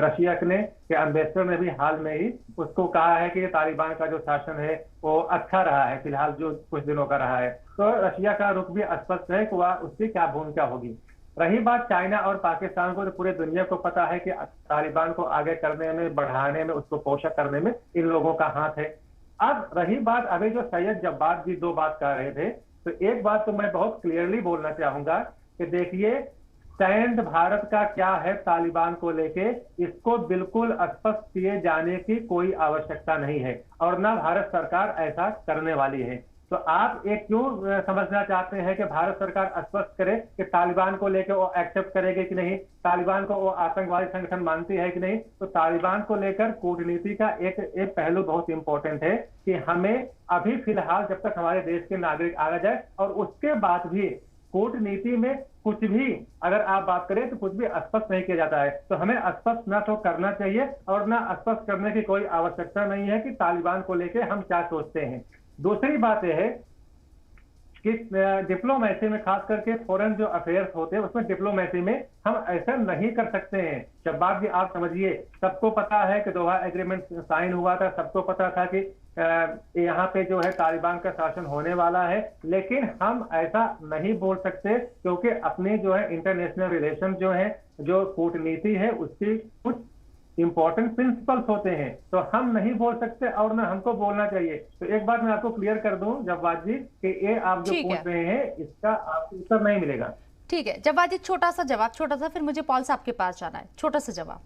रशिया के एम्बेसडर ने भी हाल में ही उसको कहा है कि तालिबान का जो शासन है वो अच्छा रहा है फिलहाल, जो कुछ दिनों का रहा है। तो रशिया का रुख भी स्पष्ट है कि वह उसकी क्या भूमिका होगी। रही बात चाइना और पाकिस्तान को, तो पूरे दुनिया को पता है कि तालिबान को आगे करने में, बढ़ाने में, उसको पोषक करने में इन लोगों का हाथ है। अब रही बात, अभी जो सैयद जब्बार जी 2 बात कर रहे थे, तो एक बात तो मैं बहुत क्लियरली बोलना चाहूंगा कि देखिए, स्टैंड भारत का क्या है तालिबान को लेके, इसको बिल्कुल स्पष्ट किए जाने की कोई आवश्यकता नहीं है और ना भारत सरकार ऐसा करने वाली है। तो आप एक क्यों समझना चाहते हैं कि भारत सरकार स्पष्ट करे कि तालिबान को लेकर वो एक्सेप्ट करेगी कि नहीं, तालिबान को वो आतंकवादी संगठन मानती है कि नहीं। तो तालिबान को लेकर कूटनीति का एक पहलू बहुत इंपॉर्टेंट है कि हमें अभी फिलहाल जब तक हमारे देश के नागरिक आ जाए, और उसके बाद भी कूटनीति में कुछ भी अगर आप बात करें तो कुछ भी स्पष्ट नहीं किया जाता है। तो हमें स्पष्ट ना तो करना चाहिए और ना स्पष्ट करने की कोई आवश्यकता नहीं है कि तालिबान को लेकर हम क्या सोचते हैं। दूसरी बात यह है कि डिप्लोमेसी में, खास करके फॉरेन जो अफेयर्स होते हैं उसमें, डिप्लोमेसी में हम ऐसा नहीं कर सकते हैं। शब्बाज जी, आप समझिए, सबको पता है कि दोहा एग्रीमेंट साइन हुआ था, सबको पता था कि यहाँ पे जो है तालिबान का शासन होने वाला है, लेकिन हम ऐसा नहीं बोल सकते क्योंकि अपने जो है इंटरनेशनल रिलेशन जो है, जो कूटनीति है, उसकी कुछ इंपॉर्टेंट प्रिंसिपल्स होते हैं। तो हम नहीं बोल सकते और ना हमको बोलना चाहिए। तो एक बात मैं आपको क्लियर कर दूं जव्वाद जी कि ये आप जो पूछ रहे हैं इसका आपको उत्तर नहीं मिलेगा। ठीक है जव्वाद जी, छोटा सा जवाब, छोटा सा, फिर मुझे पॉल साहब के पास जाना है। छोटा सा जवाब।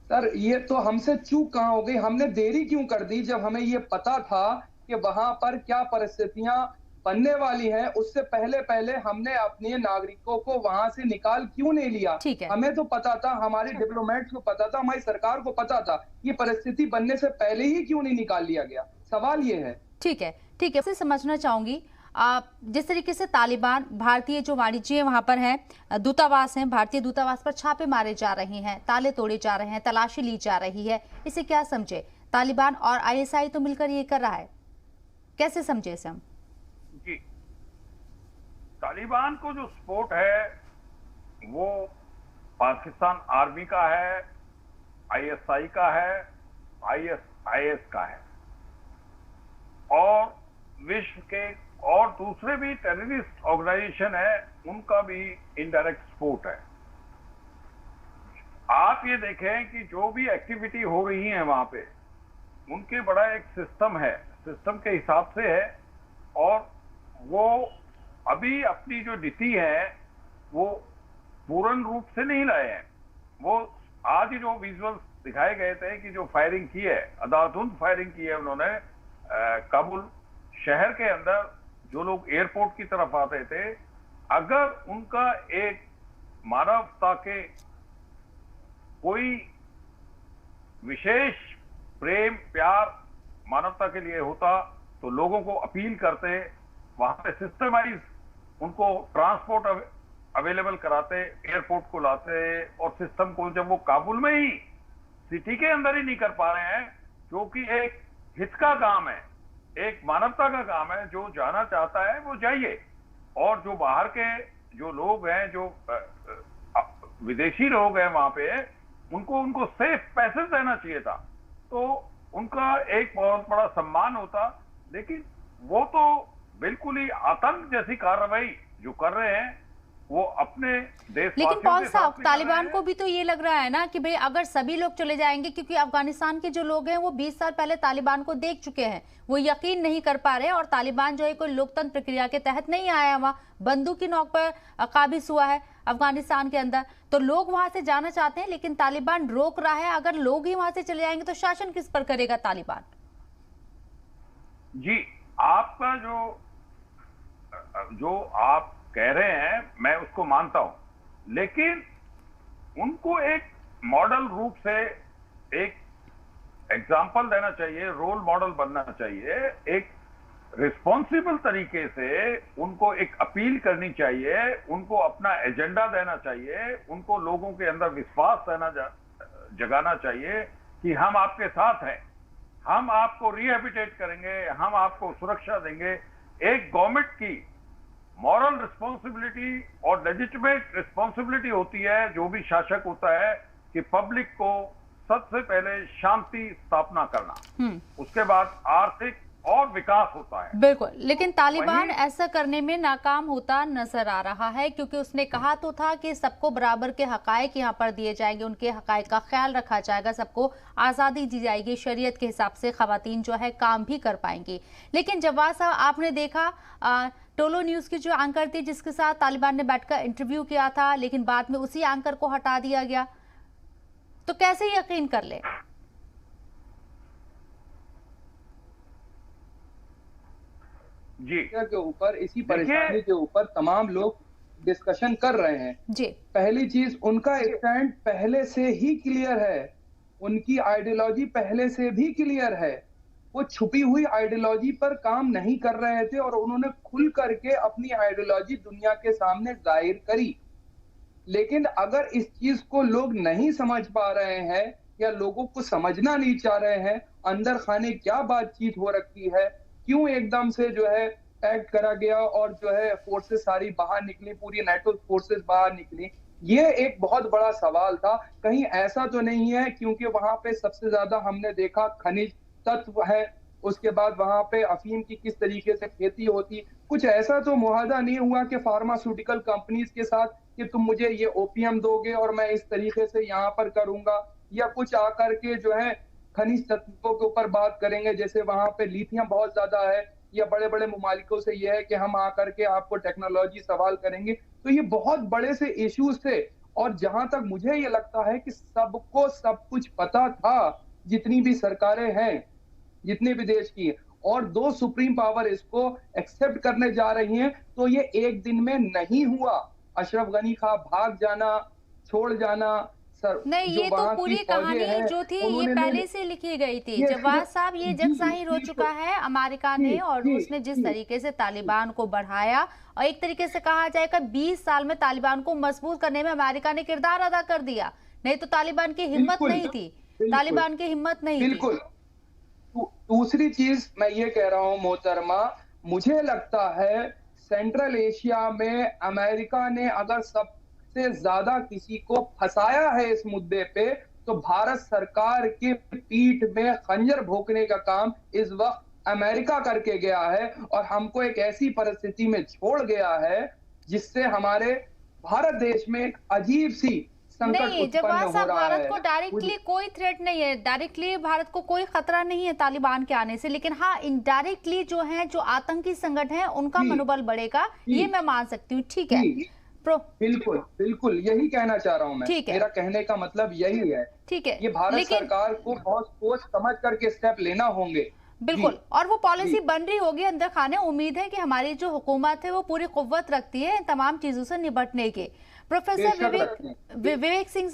सर, ये तो हमसे चूक कहाँ हो गई, हमने देरी क्यों कर दी जब हमें ये पता था कि वहां पर क्या परिस्थितियां बनने वाली हैं। उससे पहले हमने अपने नागरिकों को वहां से निकाल क्यों नहीं लिया। हमें तो पता था, हमारे डिप्लोमेट्स को पता था, हमारी सरकार को पता था, ये परिस्थिति बनने से पहले ही क्यों नहीं निकाल लिया गया। सवाल ये है। ठीक है, समझना चाहूंगी जिस तरीके से तालिबान भारतीय जो वाणिज्य वहां पर है, दूतावास हैं, भारतीय दूतावास पर छापे मारे जा रहे हैं, ताले तोड़े जा रहे हैं, तलाशी ली जा रही है, इसे क्या समझे? तालिबान और ISI तो मिलकर ये कर रहा है, कैसे समझे इसे हम? जी, तालिबान को जो सपोर्ट है वो पाकिस्तान आर्मी का है, ISI का है, IS का है और विश्व के और दूसरे भी टेररिस्ट ऑर्गेनाइजेशन है, उनका भी इनडायरेक्ट सपोर्ट है। आप ये देखें कि जो भी एक्टिविटी हो रही है वहां पे, उनके बड़ा एक सिस्टम है, सिस्टम के हिसाब से है और वो अभी अपनी जो नीति है वो पूर्ण रूप से नहीं लाए हैं। वो आज ही जो विजुअल्स दिखाए गए थे कि जो फायरिंग की है, अंधाधुंध फायरिंग की है उन्होंने काबुल शहर के अंदर, जो लोग एयरपोर्ट की तरफ आते थे, अगर उनका एक मानवता के कोई विशेष प्रेम प्यार मानवता के लिए होता तो लोगों को अपील करते, वहां पे सिस्टमाइज उनको ट्रांसपोर्ट अवेलेबल कराते, एयरपोर्ट को लाते और सिस्टम को, जब वो काबुल में ही सिटी के अंदर ही नहीं कर पा रहे हैं क्योंकि एक हित का काम है, एक मानवता का काम है। जो जाना चाहता है वो जाइए, और जो बाहर के जो लोग हैं, जो विदेशी लोग हैं वहां पे, उनको सेफ पैसेज देना चाहिए था, तो उनका एक बहुत बड़ा सम्मान होता। लेकिन वो तो बिल्कुल ही आतंक जैसी कार्रवाई जो कर रहे हैं वो अपने देश। लेकिन पॉल साहब, तालिबान को भी तो ये लग रहा है ना कि भाई अगर सभी लोग चले जाएंगे, क्योंकि अफगानिस्तान के जो लोग हैं वो 20 साल पहले तालिबान को देख चुके हैं, वो यकीन नहीं कर पा रहे, और तालिबान जो है कोई लोकतंत्र प्रक्रिया के तहत नहीं आया, वहां बंदूक की नोक पर काबिज हुआ है अफगानिस्तान के अंदर, तो लोग वहां से जाना चाहते हैं लेकिन तालिबान रोक रहा है। अगर लोग ही वहां से चले जाएंगे तो शासन किस पर करेगा तालिबान? जी, आपका जो आप कह रहे हैं मैं उसको मानता हूं, लेकिन उनको एक मॉडल रूप से एक एग्जाम्पल देना चाहिए, रोल मॉडल बनना चाहिए, एक रिस्पॉन्सिबल तरीके से उनको एक अपील करनी चाहिए, उनको अपना एजेंडा देना चाहिए, उनको लोगों के अंदर विश्वास जगाना चाहिए कि हम आपके साथ हैं, हम आपको रिहेबिटेट करेंगे, हम आपको सुरक्षा देंगे। एक गवर्नमेंट की मॉरल रिस्पॉन्सिबिलिटी और लेजिटिमेट रिस्पॉन्सिबिलिटी होती है, जो भी शासक होता है, कि पब्लिक को सबसे पहले शांति स्थापना करना, उसके बाद आर्थिक और विकास होता है। बिल्कुल, लेकिन तालिबान ऐसा करने में नाकाम होता नजर आ रहा है, क्योंकि उसने कहा तो था कि सबको बराबर के हकायक यहाँ पर दिए जाएंगे, उनके हकायक का ख्याल रखा जाएगा, सबको आज़ादी दी जाएगी, शरीयत के हिसाब से खवातीन जो है काम भी कर पाएंगी। लेकिन जवाद साहब, आपने देखा टोलो न्यूज की जो एंकर थी जिसके साथ तालिबान ने बैठकर इंटरव्यू किया था, लेकिन बाद में उसी एंकर को हटा दिया गया, तो कैसे यकीन कर ले? जी के ऊपर, इसी परेशानी के ऊपर तमाम लोग डिस्कशन कर रहे हैं। जी, पहली चीज, उनका स्टैंड पहले से ही क्लियर है, उनकी आइडियोलॉजी पहले से भी क्लियर है, वो छुपी हुई आइडियोलॉजी पर काम नहीं कर रहे थे और उन्होंने खुल करके अपनी आइडियोलॉजी दुनिया के सामने जाहिर करी। लेकिन अगर इस चीज को लोग नहीं समझ पा रहे हैं या लोगों को समझना नहीं चाह रहे हैं, अंदर खाने क्या बातचीत हो रखी है, क्यों एकदम से जो है एक्ट करा गया और जो है फोर्सेस सारी बाहर निकली, पूरी नेटो फोर्सेस बाहर निकली, ये एक बहुत बड़ा सवाल था। कहीं ऐसा तो नहीं है, क्योंकि वहां पे सबसे ज्यादा हमने देखा खनिज तत्व है, उसके बाद वहां पे अफीम की किस तरीके से खेती होती, कुछ ऐसा तो मुआहदा नहीं हुआ कि फार्मास्यूटिकल कंपनीज के साथ कि तुम मुझे ये ओपीएम दोगे और मैं इस तरीके से यहाँ पर करूंगा, या कुछ आकर के जो है खनिज तत्वों के ऊपर बात करेंगे, जैसे वहां पे लिथियम बहुत ज्यादा है, या बड़े बड़े मुमालिकों से ये है कि हम आकर के आपको टेक्नोलॉजी सवाल करेंगे। तो ये बहुत बड़े से इश्यूज थे, और जहां तक मुझे ये लगता है कि सबको सब कुछ पता था, जितनी भी सरकारें हैं, जितने भी देश की, और दो सुप्रीम पावर इसको एक्सेप्ट करने जा रही हैं, तो ये एक दिन में नहीं हुआ। अशरफ गनी का भाग जाना, छोड़ जाना, नहीं, ये तो पूरी कहानी जो थी ये पहले से लिखी गई थी जवाद साहब। ये जग जाहिर हो चुका है, अमेरिका ने और रूस ने जिस तरीके से तालिबान को बढ़ाया, और एक तरीके से कहा जाएगा 20 साल में तालिबान को मजबूत करने में अमेरिका ने किरदार अदा कर दिया। नहीं तो तालिबान की हिम्मत नहीं थी, तालिबान की हिम्मत नहीं थी। बिल्कुल। दूसरी चीज मैं ये कह रहा हूँ मोहतरमा, मुझे लगता है सेंट्रल एशिया में अमेरिका ने अगर सबसे ज्यादा किसी को फंसाया है इस मुद्दे पे, तो भारत सरकार की पीठ में खंजर भोंकने का काम इस वक्त अमेरिका करके गया है, और हमको एक ऐसी परिस्थिति में छोड़ गया है जिससे हमारे भारत देश में एक अजीब सी नहीं, जवाद साहब, भारत को डायरेक्टली कोई थ्रेट नहीं है, डायरेक्टली भारत को कोई खतरा नहीं है तालिबान के आने से, लेकिन हाँ इनडायरेक्टली जो है, जो आतंकी संगठन है उनका मनोबल बढ़ेगा, ये मैं मान सकती हूँ। ठीक है, बिल्कुल बिल्कुल यही कहना चाह रहा हूँ मैं, मेरा कहने का मतलब यही है। ठीक है, ये भारत सरकार को बहुत सोच समझ करके स्टेप लेना होंगे। बिल्कुल, और वो पॉलिसी बन रही होगी अंदर खाने। उम्मीद है कि हमारी जो हुकूमत है वो पूरी कुव्वत रखती है इन तमाम चीजों से निपटने के। प्रोफेसर विवेक सिंह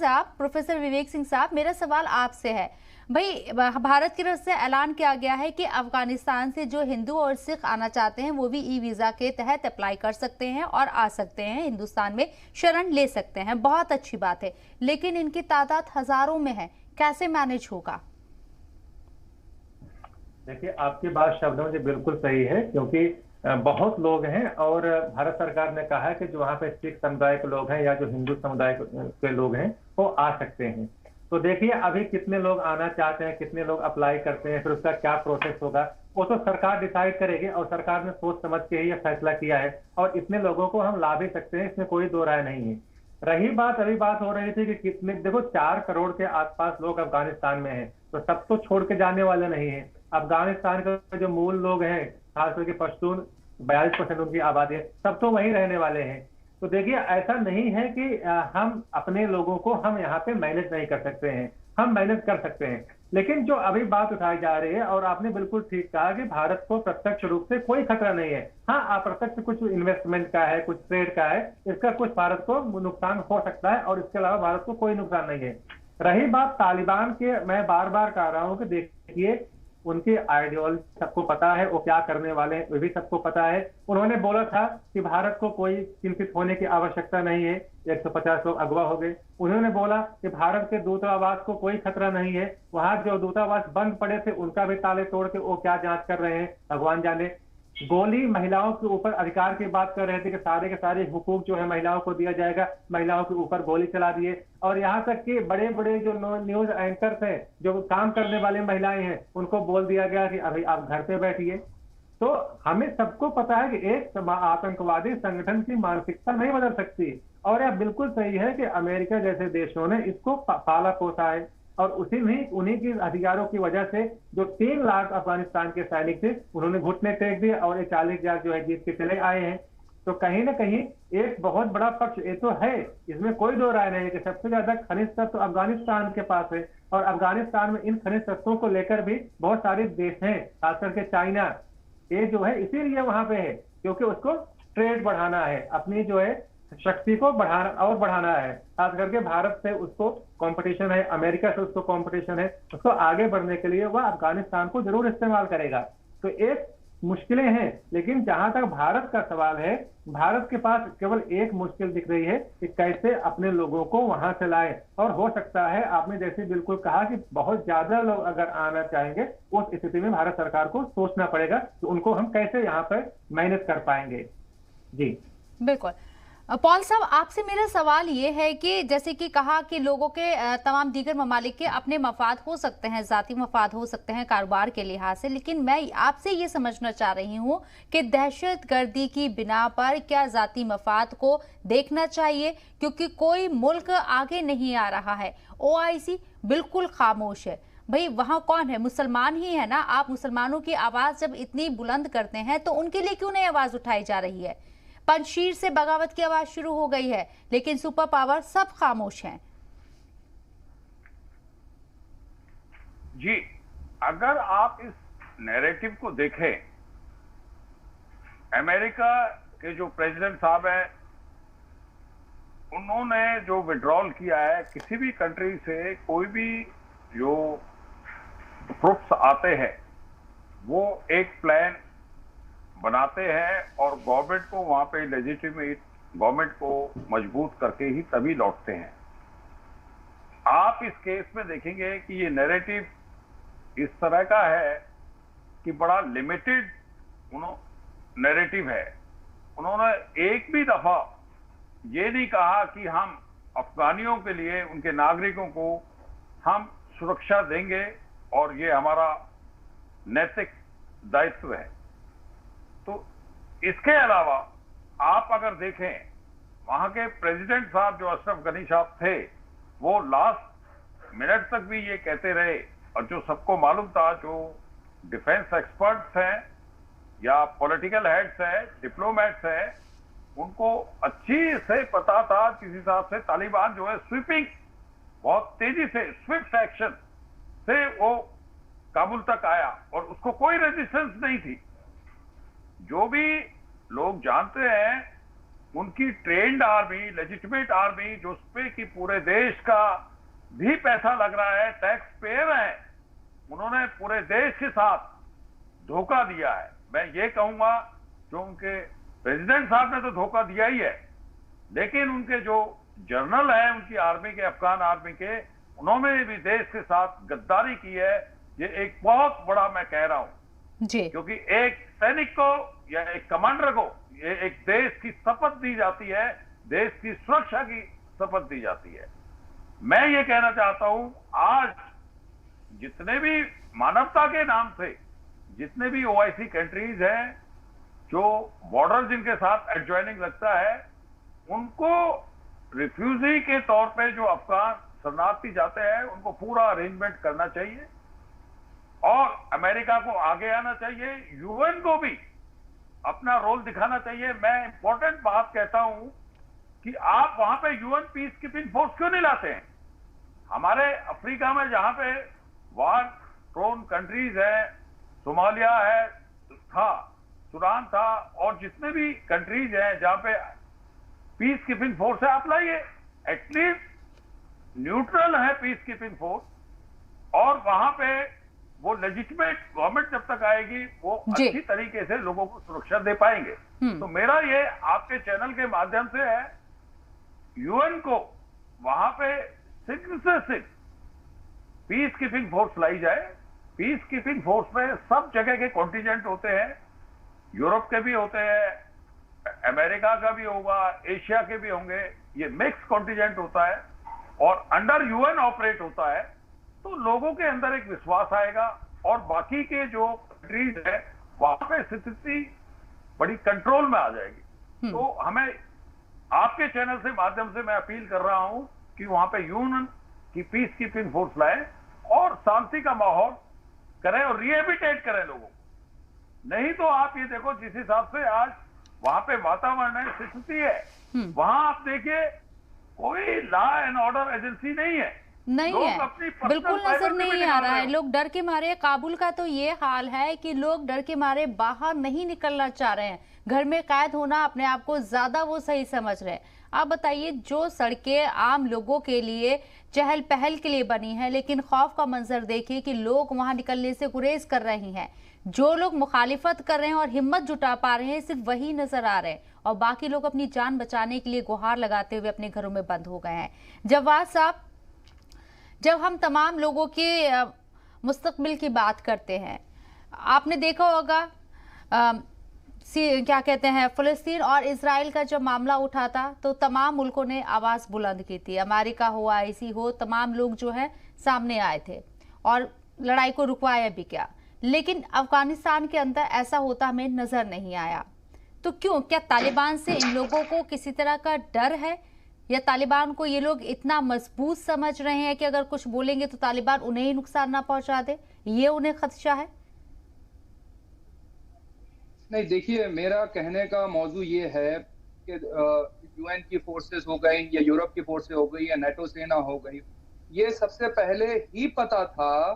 साहब, मेरा सवाल आपसे है, भाई भारत की तरफ से ऐलान किया गया है कि अफगानिस्तान से जो हिंदू और सिख आना चाहते हैं वो भी ई वीजा के तहत अप्लाई कर सकते हैं और आ सकते हैं, हिंदुस्तान में शरण ले सकते हैं, बहुत अच्छी बात है, लेकिन इनकी तादाद हजारों में है, कैसे मैनेज होगा? देखिए, आपकी बात शब्दों में बिल्कुल सही है, क्योंकि बहुत लोग हैं और भारत सरकार ने कहा है कि जो वहाँ पे सिख समुदाय के लोग हैं या जो हिंदू समुदाय के लोग हैं वो आ सकते हैं। तो देखिए, अभी कितने लोग आना चाहते हैं, कितने लोग अप्लाई करते हैं, फिर उसका क्या प्रोसेस होगा, वो तो सरकार डिसाइड करेगी। और सरकार ने सोच समझ के ही यह फैसला किया है और इतने लोगों को हम ला भी सकते हैं, इसमें कोई दो राय नहीं है। रही बात, अभी बात हो रही थी कि कितने, देखो 4 करोड़ के आसपास लोग अफगानिस्तान में हैं, तो सब तो छोड़ के जाने वाले नहीं है। अफगानिस्तान के जो मूल लोग हैं, खासकर के पश्तून, 42% उनकी आबादी है, सब तो वहीं रहने वाले हैं। तो देखिए, ऐसा नहीं है कि हम अपने लोगों को हम यहाँ पे मैनेज नहीं कर सकते हैं, हम मैनेज कर सकते हैं। लेकिन जो अभी बात उठाई जा रही है, और आपने बिल्कुल ठीक कहा कि भारत को प्रत्यक्ष रूप से कोई खतरा नहीं है। हाँ, अप्रत्यक्ष कुछ इन्वेस्टमेंट का है, कुछ ट्रेड का है, इसका कुछ भारत को नुकसान हो सकता है, और इसके अलावा भारत को कोई नुकसान नहीं है। रही बात तालिबान के, मैं बार बार कह रहा हूं कि देखिए, उनकी आइडियोलॉजी सबको पता है, वो क्या करने वाले हैं वो भी सबको पता है। उन्होंने बोला था कि भारत को कोई चिंतित होने की आवश्यकता नहीं है, 150 लोग अगवा हो गए। उन्होंने बोला कि भारत के दूतावास को कोई खतरा नहीं है, वहां जो दूतावास बंद पड़े थे उनका भी ताले तोड़ के वो क्या जांच कर रहे हैं, भगवान जाने। गोली महिलाओं के ऊपर अधिकार की बात कर रहे थे कि सारे के सारे हुकूक जो है महिलाओं को दिया जाएगा, महिलाओं के ऊपर गोली चला दिए। और यहाँ तक कि बड़े बड़े जो न्यूज एंकर्स हैं, जो काम करने वाले महिलाएं हैं, उनको बोल दिया गया कि अभी आप घर पे बैठिए। तो हमें सबको पता है कि एक आतंकवादी संगठन की मानसिकता नहीं बदल सकती। और यह बिल्कुल सही है कि अमेरिका जैसे देशों ने इसको पाला पोसा है, और उन्हीं की हथियारों की वजह से जो 3 लाख अफगानिस्तान के सैनिक थे, उन्होंने घुटने टेक दिए और ये 40,000 जो है जीत के चले आए हैं। तो कहीं ना कहीं एक बहुत बड़ा पक्ष ये तो है, इसमें कोई दो राय नहीं है कि सबसे ज्यादा खनिज तत्व अफगानिस्तान के पास है, और अफगानिस्तान में इन खनिज तत्वों को लेकर भी बहुत सारे देश हैं, खास करके चाइना, ये जो है इसीलिए वहां पे है क्योंकि उसको ट्रेड बढ़ाना है, अपनी जो है शक्ति को बढ़ाना है। खास करके भारत से उसको कंपटीशन है, अमेरिका से उसको कंपटीशन है, उसको आगे बढ़ने के लिए वह अफगानिस्तान को जरूर इस्तेमाल करेगा। तो एक मुश्किलें हैं, लेकिन जहां तक भारत का सवाल है, भारत के पास केवल एक मुश्किल दिख रही है कि कैसे अपने लोगों को वहां से लाए। और हो सकता है, आपने जैसे बिल्कुल कहा कि बहुत ज्यादा लोग अगर आना चाहेंगे, उस स्थिति में भारत सरकार को सोचना पड़ेगा कि उनको हम कैसे यहाँ पर मैनेज कर पाएंगे। जी बिल्कुल। पॉल साहब, आपसे मेरा सवाल ये है कि जैसे कि कहा कि लोगों के तमाम दीगर ममालिक के अपने मफाद हो सकते हैं, जाती मफाद हो सकते हैं कारोबार के लिहाज से, लेकिन मैं आपसे ये समझना चाह रही हूँ कि दहशतगर्दी की बिना पर क्या जाती मफाद को देखना चाहिए, क्योंकि कोई मुल्क आगे नहीं आ रहा है। OIC बिल्कुल खामोश है। भाई वहां कौन है? मुसलमान ही है ना। आप मुसलमानों की आवाज जब इतनी बुलंद करते हैं तो उनके लिए क्यों नहीं आवाज उठाई जा रही है? पंजशीर से बगावत की आवाज शुरू हो गई है, लेकिन सुपर पावर सब खामोश हैं। जी, अगर आप इस नैरेटिव को देखें, अमेरिका के जो प्रेसिडेंट साहब हैं, उन्होंने जो विड्रॉल किया है किसी भी कंट्री से, कोई भी जो ट्रुप्स आते हैं वो एक प्लान बनाते हैं और गवर्नमेंट को वहां पे लेजिटिमेट गवर्नमेंट को मजबूत करके ही तभी लौटते हैं। आप इस केस में देखेंगे कि ये नैरेटिव इस तरह का है कि बड़ा लिमिटेड नैरेटिव है। उन्होंने एक भी दफा ये नहीं कहा कि हम अफगानियों के लिए, उनके नागरिकों को हम सुरक्षा देंगे और ये हमारा नैतिक दायित्व है। तो इसके अलावा आप अगर देखें, वहां के प्रेसिडेंट साहब जो अशरफ गनी साहब थे, वो लास्ट मिनट तक भी ये कहते रहे, और जो सबको मालूम था, जो डिफेंस एक्सपर्ट्स हैं या पॉलिटिकल हेड्स हैं, डिप्लोमेट्स हैं, उनको अच्छी से पता था किसी हिसाब से तालिबान जो है स्वीपिंग, बहुत तेजी से स्विफ्ट एक्शन से वो काबुल तक आया और उसको कोई रेजिस्टेंस नहीं थी। जो भी लोग जानते हैं, उनकी ट्रेन्ड आर्मी, लेजिटिमेट आर्मी, जो उसपे कि पूरे देश का भी पैसा लग रहा है, टैक्स पेयर है, उन्होंने पूरे देश के साथ धोखा दिया है। मैं ये कहूंगा, जो उनके प्रेसिडेंट साहब ने तो धोखा दिया ही है, लेकिन उनके जो जनरल हैं उनकी आर्मी के, अफगान आर्मी के, उन्होंने भी देश के साथ गद्दारी की है ये एक बहुत बड़ा मैं कह रहा हूं जी। क्योंकि एक सैनिक को या एक कमांडर को ये एक देश की शपथ दी जाती है, देश की सुरक्षा की शपथ दी जाती है। मैं ये कहना चाहता हूं, आज जितने भी मानवता के नाम से जितने भी ओआईसी कंट्रीज हैं, जो बॉर्डर जिनके साथ एडजॉइनिंग लगता है, उनको रिफ्यूजी के तौर पे जो अफगान शरणार्थी जाते हैं उनको पूरा अरेंजमेंट करना चाहिए और अमेरिका को आगे आना चाहिए, यूएन को भी अपना रोल दिखाना चाहिए। मैं इंपॉर्टेंट बात कहता हूं कि आप वहां पे यूएन पीस कीपिंग फोर्स क्यों नहीं लाते हैं? हमारे अफ्रीका में जहां पे वार प्रोन कंट्रीज है, सोमालिया है, सूडान था और जितने भी कंट्रीज हैं जहां पे पीस कीपिंग फोर्स है, आप लाइए। एटलीस्ट न्यूट्रल है पीस कीपिंग फोर्स और वहां पे वो लेजिटिमेट गवर्नमेंट जब तक आएगी वो अच्छी तरीके से लोगों को सुरक्षा दे पाएंगे। तो मेरा ये आपके चैनल के माध्यम से है, यूएन को वहां पे शीघ्र से शीघ्र पीस कीपिंग फोर्स लाई जाए। पीस कीपिंग फोर्स में सब जगह के कॉन्टिजेंट होते हैं, यूरोप के भी होते हैं, अमेरिका का भी होगा, एशिया के भी होंगे, ये मिक्स कॉन्टिजेंट होता है और अंडर यूएन ऑपरेट होता है। तो लोगों के अंदर एक विश्वास आएगा और बाकी के जो कंट्रीज है वहां पे स्थिति बड़ी कंट्रोल में आ जाएगी। तो हमें आपके चैनल से माध्यम से मैं अपील कर रहा हूं कि वहां पे यूएन की पीस कीपिंग फोर्स लाए और शांति का माहौल करें और रिहेबिटेट करें लोगों को। नहीं तो आप ये देखो जिस हिसाब से आज वहां पे वातावरण है, स्थिति है, वहां आप देखिए कोई लॉ एंड ऑर्डर एजेंसी नहीं है, नहीं है, बिल्कुल नजर नहीं आ रहा है। लोग डर के मारे, काबुल का तो ये हाल है कि लोग डर के मारे बाहर नहीं निकलना चाह रहे हैं, घर में कैद होना अपने आप को ज्यादा वो सही समझ रहे हैं। आप बताइए, जो सड़कें आम लोगों के लिए चहल पहल के लिए बनी है, लेकिन खौफ का मंजर देखिए कि लोग वहां निकलने से गुरेज कर रहे हैं। जो लोग मुखालिफत कर रहे हैं और हिम्मत जुटा पा रहे हैं सिर्फ वही नजर आ रहे हैं और बाकी लोग अपनी जान बचाने के लिए गुहार लगाते हुए अपने घरों में बंद हो गए हैं। जवाद साहब, जब हम तमाम लोगों के मुस्तकबिल की बात करते हैं, आपने देखा होगा क्या कहते हैं, फिलिस्तीन और इजराइल का जब मामला उठा था तो तमाम मुल्कों ने आवाज बुलंद की थी। अमेरिका हो, आईसी हो, तमाम लोग जो है सामने आए थे और लड़ाई को रुकवाया भी क्या। लेकिन अफगानिस्तान के अंदर ऐसा होता हमें नजर नहीं आया। तो क्यों? क्या तालिबान से इन लोगों को किसी तरह का डर है या तालिबान को ये लोग इतना मजबूत समझ रहे हैं कि अगर कुछ बोलेंगे तो तालिबान उन्हें ही नुकसान ना पहुंचा दे, ये उन्हें खदशा है? नहीं, देखिए, मेरा कहने का मौजू ये है कि यूएन की फोर्सेस हो गई या यूरोप की फोर्सेस हो गई या नेटो सेना हो गई, ये सबसे पहले ही पता था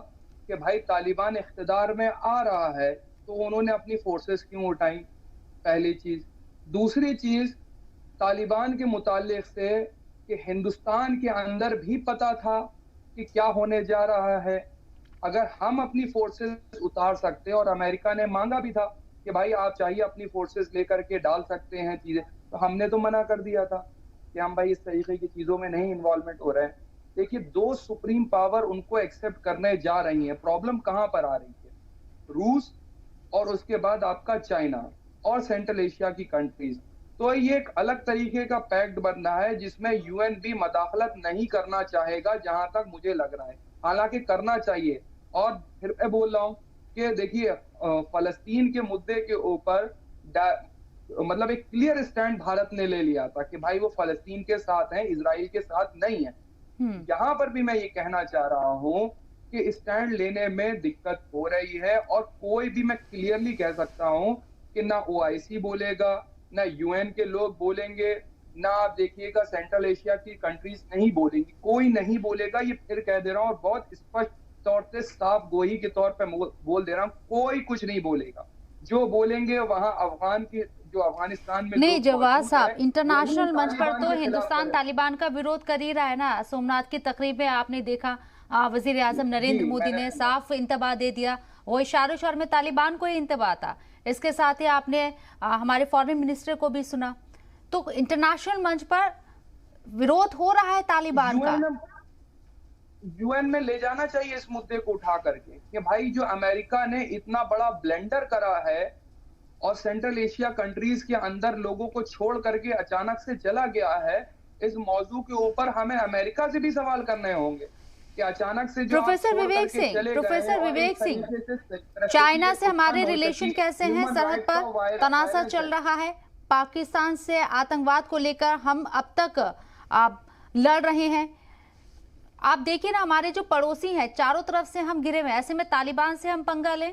कि भाई तालिबान इख्तिदार में आ रहा है, तो उन्होंने अपनी फोर्सेस क्यों उठाई, पहली चीज। दूसरी चीज, तालिबान के मुताल्लिक से कि हिंदुस्तान के अंदर भी पता था कि क्या होने जा रहा है। अगर हम अपनी फोर्सेस उतार सकते और अमेरिका ने मांगा भी था कि भाई आप चाहिए अपनी फोर्सेस लेकर के डाल सकते हैं चीजें, तो हमने तो मना कर दिया था कि हम भाई इस तरीके की चीजों में नहीं इन्वॉल्वमेंट हो रहे हैं। देखिए, दो सुप्रीम पावर उनको एक्सेप्ट करने जा रही है। प्रॉब्लम कहां पर आ रही है? रूस और उसके बाद आपका चाइना और सेंट्रल एशिया की कंट्रीज। तो ये एक अलग तरीके का पैक्ट बनना है जिसमें यूएन भी मदाखलत नहीं करना चाहेगा, जहां तक मुझे लग रहा है। हालांकि करना चाहिए। और फिर मैं बोल रहा हूं कि देखिए, फलस्तीन के मुद्दे के ऊपर मतलब एक क्लियर स्टैंड भारत ने ले लिया था कि भाई वो फलस्तीन के साथ हैं, इजराइल के साथ नहीं है। यहाँ पर भी मैं ये कहना चाह रहा हूँ कि स्टैंड लेने में दिक्कत हो रही है और कोई भी, मैं क्लियरली कह सकता हूँ कि ना ओआईसी बोलेगा, ना यूएन के लोग बोलेंगे, ना आप देखिएगा सेंट्रल एशिया की कंट्रीज नहीं बोलेंगी, कोई नहीं बोलेगा। ये फिर कह दे रहा हूँ और बहुत स्पष्ट तौर से साफ गोही के तौर पे बोल दे रहा हूँ, कोई कुछ नहीं बोलेगा। जो बोलेंगे वहां अफगान की, जो अफगानिस्तान में नहीं, जवाद साहब, इंटरनेशनल मंच पर तो हिंदुस्तान तालिबान का विरोध कर ही रहा है ना। सोमनाथ की तकरीब में आपने देखा वजीर आजम नरेंद्र मोदी ने साफ इंतबा दे दिया, वो इशारों में तालिबान को ही इंतबा था। इसके साथ ही आपने हमारे फॉरेन मिनिस्टर को भी सुना। तो इंटरनेशनल मंच पर विरोध हो रहा है तालिबान का। यूएन में ले जाना चाहिए इस मुद्दे को उठा करके कि भाई जो अमेरिका ने इतना बड़ा ब्लेंडर करा है और सेंट्रल एशिया कंट्रीज के अंदर लोगों को छोड़ करके अचानक से चला गया है, इस मौजू के ऊपर हमें अमेरिका से भी सवाल करने होंगे कि अचानक से जो प्रोफेसर विवेक सिंह, चाइना से हमारे रिलेशन कैसे हैं? सरहद पर तनाज़ा चल रहा है, पाकिस्तान से आतंकवाद को लेकर हम अब तक लड़ रहे हैं। आप देखिए ना, हमारे जो पड़ोसी हैं चारों तरफ से हम घिरे हुए, ऐसे में तालिबान से हम पंगा लें?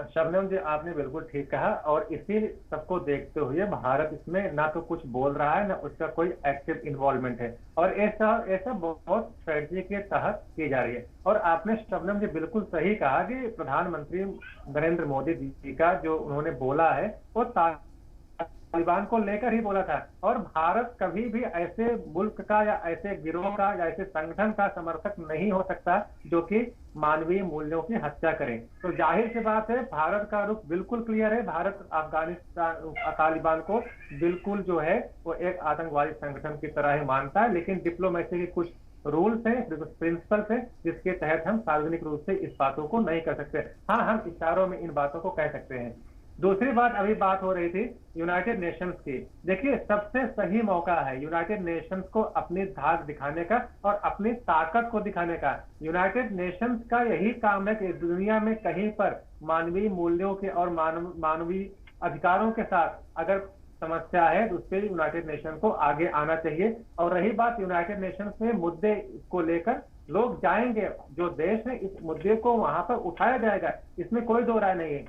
शबनम जी, आपने बिल्कुल ठीक कहा, और इसी सबको देखते हुए भारत इसमें ना तो कुछ बोल रहा है ना उसका कोई एक्टिव इन्वॉल्वमेंट है, और ऐसा बहुत स्ट्रेटजी के तहत की जा रही है। और आपने शबनम जी बिल्कुल सही कहा कि प्रधानमंत्री नरेंद्र मोदी जी का जो उन्होंने बोला है वो तालिबान को लेकर ही बोला था, और भारत कभी भी ऐसे मुल्क का या ऐसे गिरोह का या ऐसे संगठन का समर्थक नहीं हो सकता जो कि मानवीय मूल्यों की हत्या करे। तो जाहिर सी बात है, भारत का रुख बिल्कुल क्लियर है। भारत अफगानिस्तान तालिबान को बिल्कुल जो है वो एक आतंकवादी संगठन की तरह ही मानता है, लेकिन डिप्लोमेसी के कुछ रूल्स हैं, प्रिंसिपल्स हैं, जिसके तहत हम सार्वजनिक रूप से इस बातों को नहीं कर सकते। हाँ, हम इशारों में इन बातों को कह सकते हैं। दूसरी बात, अभी बात हो रही थी यूनाइटेड नेशंस की। देखिए, सबसे सही मौका है यूनाइटेड नेशंस को अपनी धाक दिखाने का और अपनी ताकत को दिखाने का। यूनाइटेड नेशंस का यही काम है कि दुनिया में कहीं पर मानवीय मूल्यों के और मानवीय अधिकारों के साथ अगर समस्या है तो उस पर यूनाइटेड नेशन को आगे आना चाहिए। और रही बात यूनाइटेड नेशंस में मुद्दे को लेकर, लोग जाएंगे, जो देश है इस मुद्दे को वहां पर उठाया जाएगा, इसमें कोई दो राय नहीं है।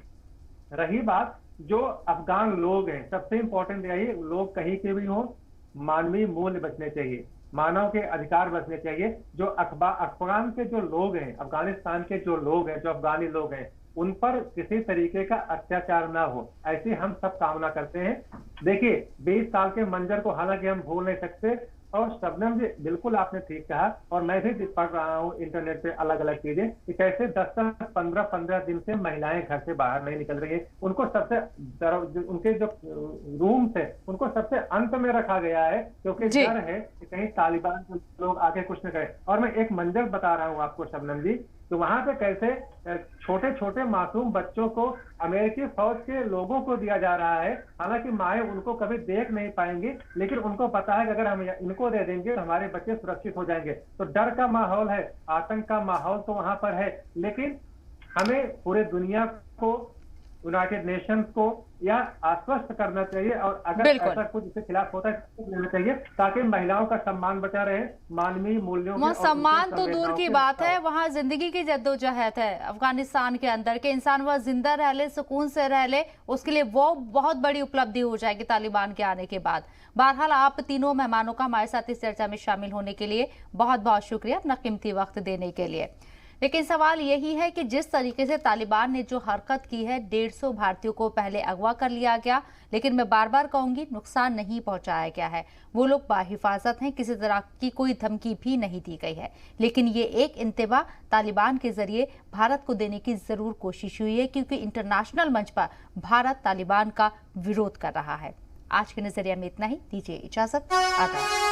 रही बात जो अफगान लोग हैं, सबसे इंपॉर्टेंट यही, लोग कहीं के भी हो, मानवीय मूल्य बचने चाहिए, मानव के अधिकार बचने चाहिए। जो अफगान के जो लोग हैं, अफगानिस्तान के जो लोग हैं, जो अफगानी लोग हैं, उन पर किसी तरीके का अत्याचार ना हो, ऐसी हम सब कामना करते हैं। देखिए, 20 साल के मंजर को हालांकि हम भूल नहीं सकते, और शबनम जी बिल्कुल आपने ठीक कहा, और मैं भी पढ़ रहा हूँ इंटरनेट पे अलग अलग चीजें कि कैसे 10 15 दिन से महिलाएं घर से बाहर नहीं निकल रही है। उनको उनके जो रूम्स है उनको सबसे अंत में रखा गया है, क्योंकि डर है कि कहीं तालिबान के लोग आके कुछ न करें। और मैं एक मंजर बता रहा हूँ आपको शबनम जी, तो वहां पे कैसे छोटे छोटे मासूम बच्चों को अमेरिकी फौज के लोगों को दिया जा रहा है। हालांकि माएँ उनको कभी देख नहीं पाएंगी, लेकिन उनको पता है कि अगर हम इनको दे देंगे तो हमारे बच्चे सुरक्षित हो जाएंगे। तो डर का माहौल है, आतंक का माहौल तो वहां पर है, लेकिन हमें पूरे दुनिया को, यूनाइटेड नेशंस को यह आश्वस्त करना चाहिए, और अगर ऐसा कुछ इसके खिलाफ होता है तो लेना चाहिए, ताकि महिलाओं का सम्मान बचा रहे, मानवीय मूल्यों वो सम्मान तो दूर की बात है, वहां जिंदगी की जद्दोजहद है अफगानिस्तान के अंदर के इंसान वह जिंदा रह ले, सुकून से रह ले, उसके लिए वो बहुत बड़ी उपलब्धि हो जाएगी तालिबान के आने के बाद। बहरहाल, आप तीनों मेहमानों का हमारे साथ इस चर्चा में शामिल होने के लिए बहुत बहुत शुक्रिया, अपना कीमती वक्त देने के लिए। लेकिन सवाल यही है कि जिस तरीके से तालिबान ने जो हरकत की है, 150 भारतीयों को पहले अगवा कर लिया गया, लेकिन मैं बार बार कहूंगी नुकसान नहीं पहुंचाया गया है, वो लोग बाहिफाजत हैं, किसी तरह की कोई धमकी भी नहीं दी गई है। लेकिन ये एक इंतबा तालिबान के जरिए भारत को देने की जरूर कोशिश हुई है, क्योंकि इंटरनेशनल मंच पर भारत तालिबान का विरोध कर रहा है। आज के नजरिया में इतना ही, दीजिए इजाजत, आदाब।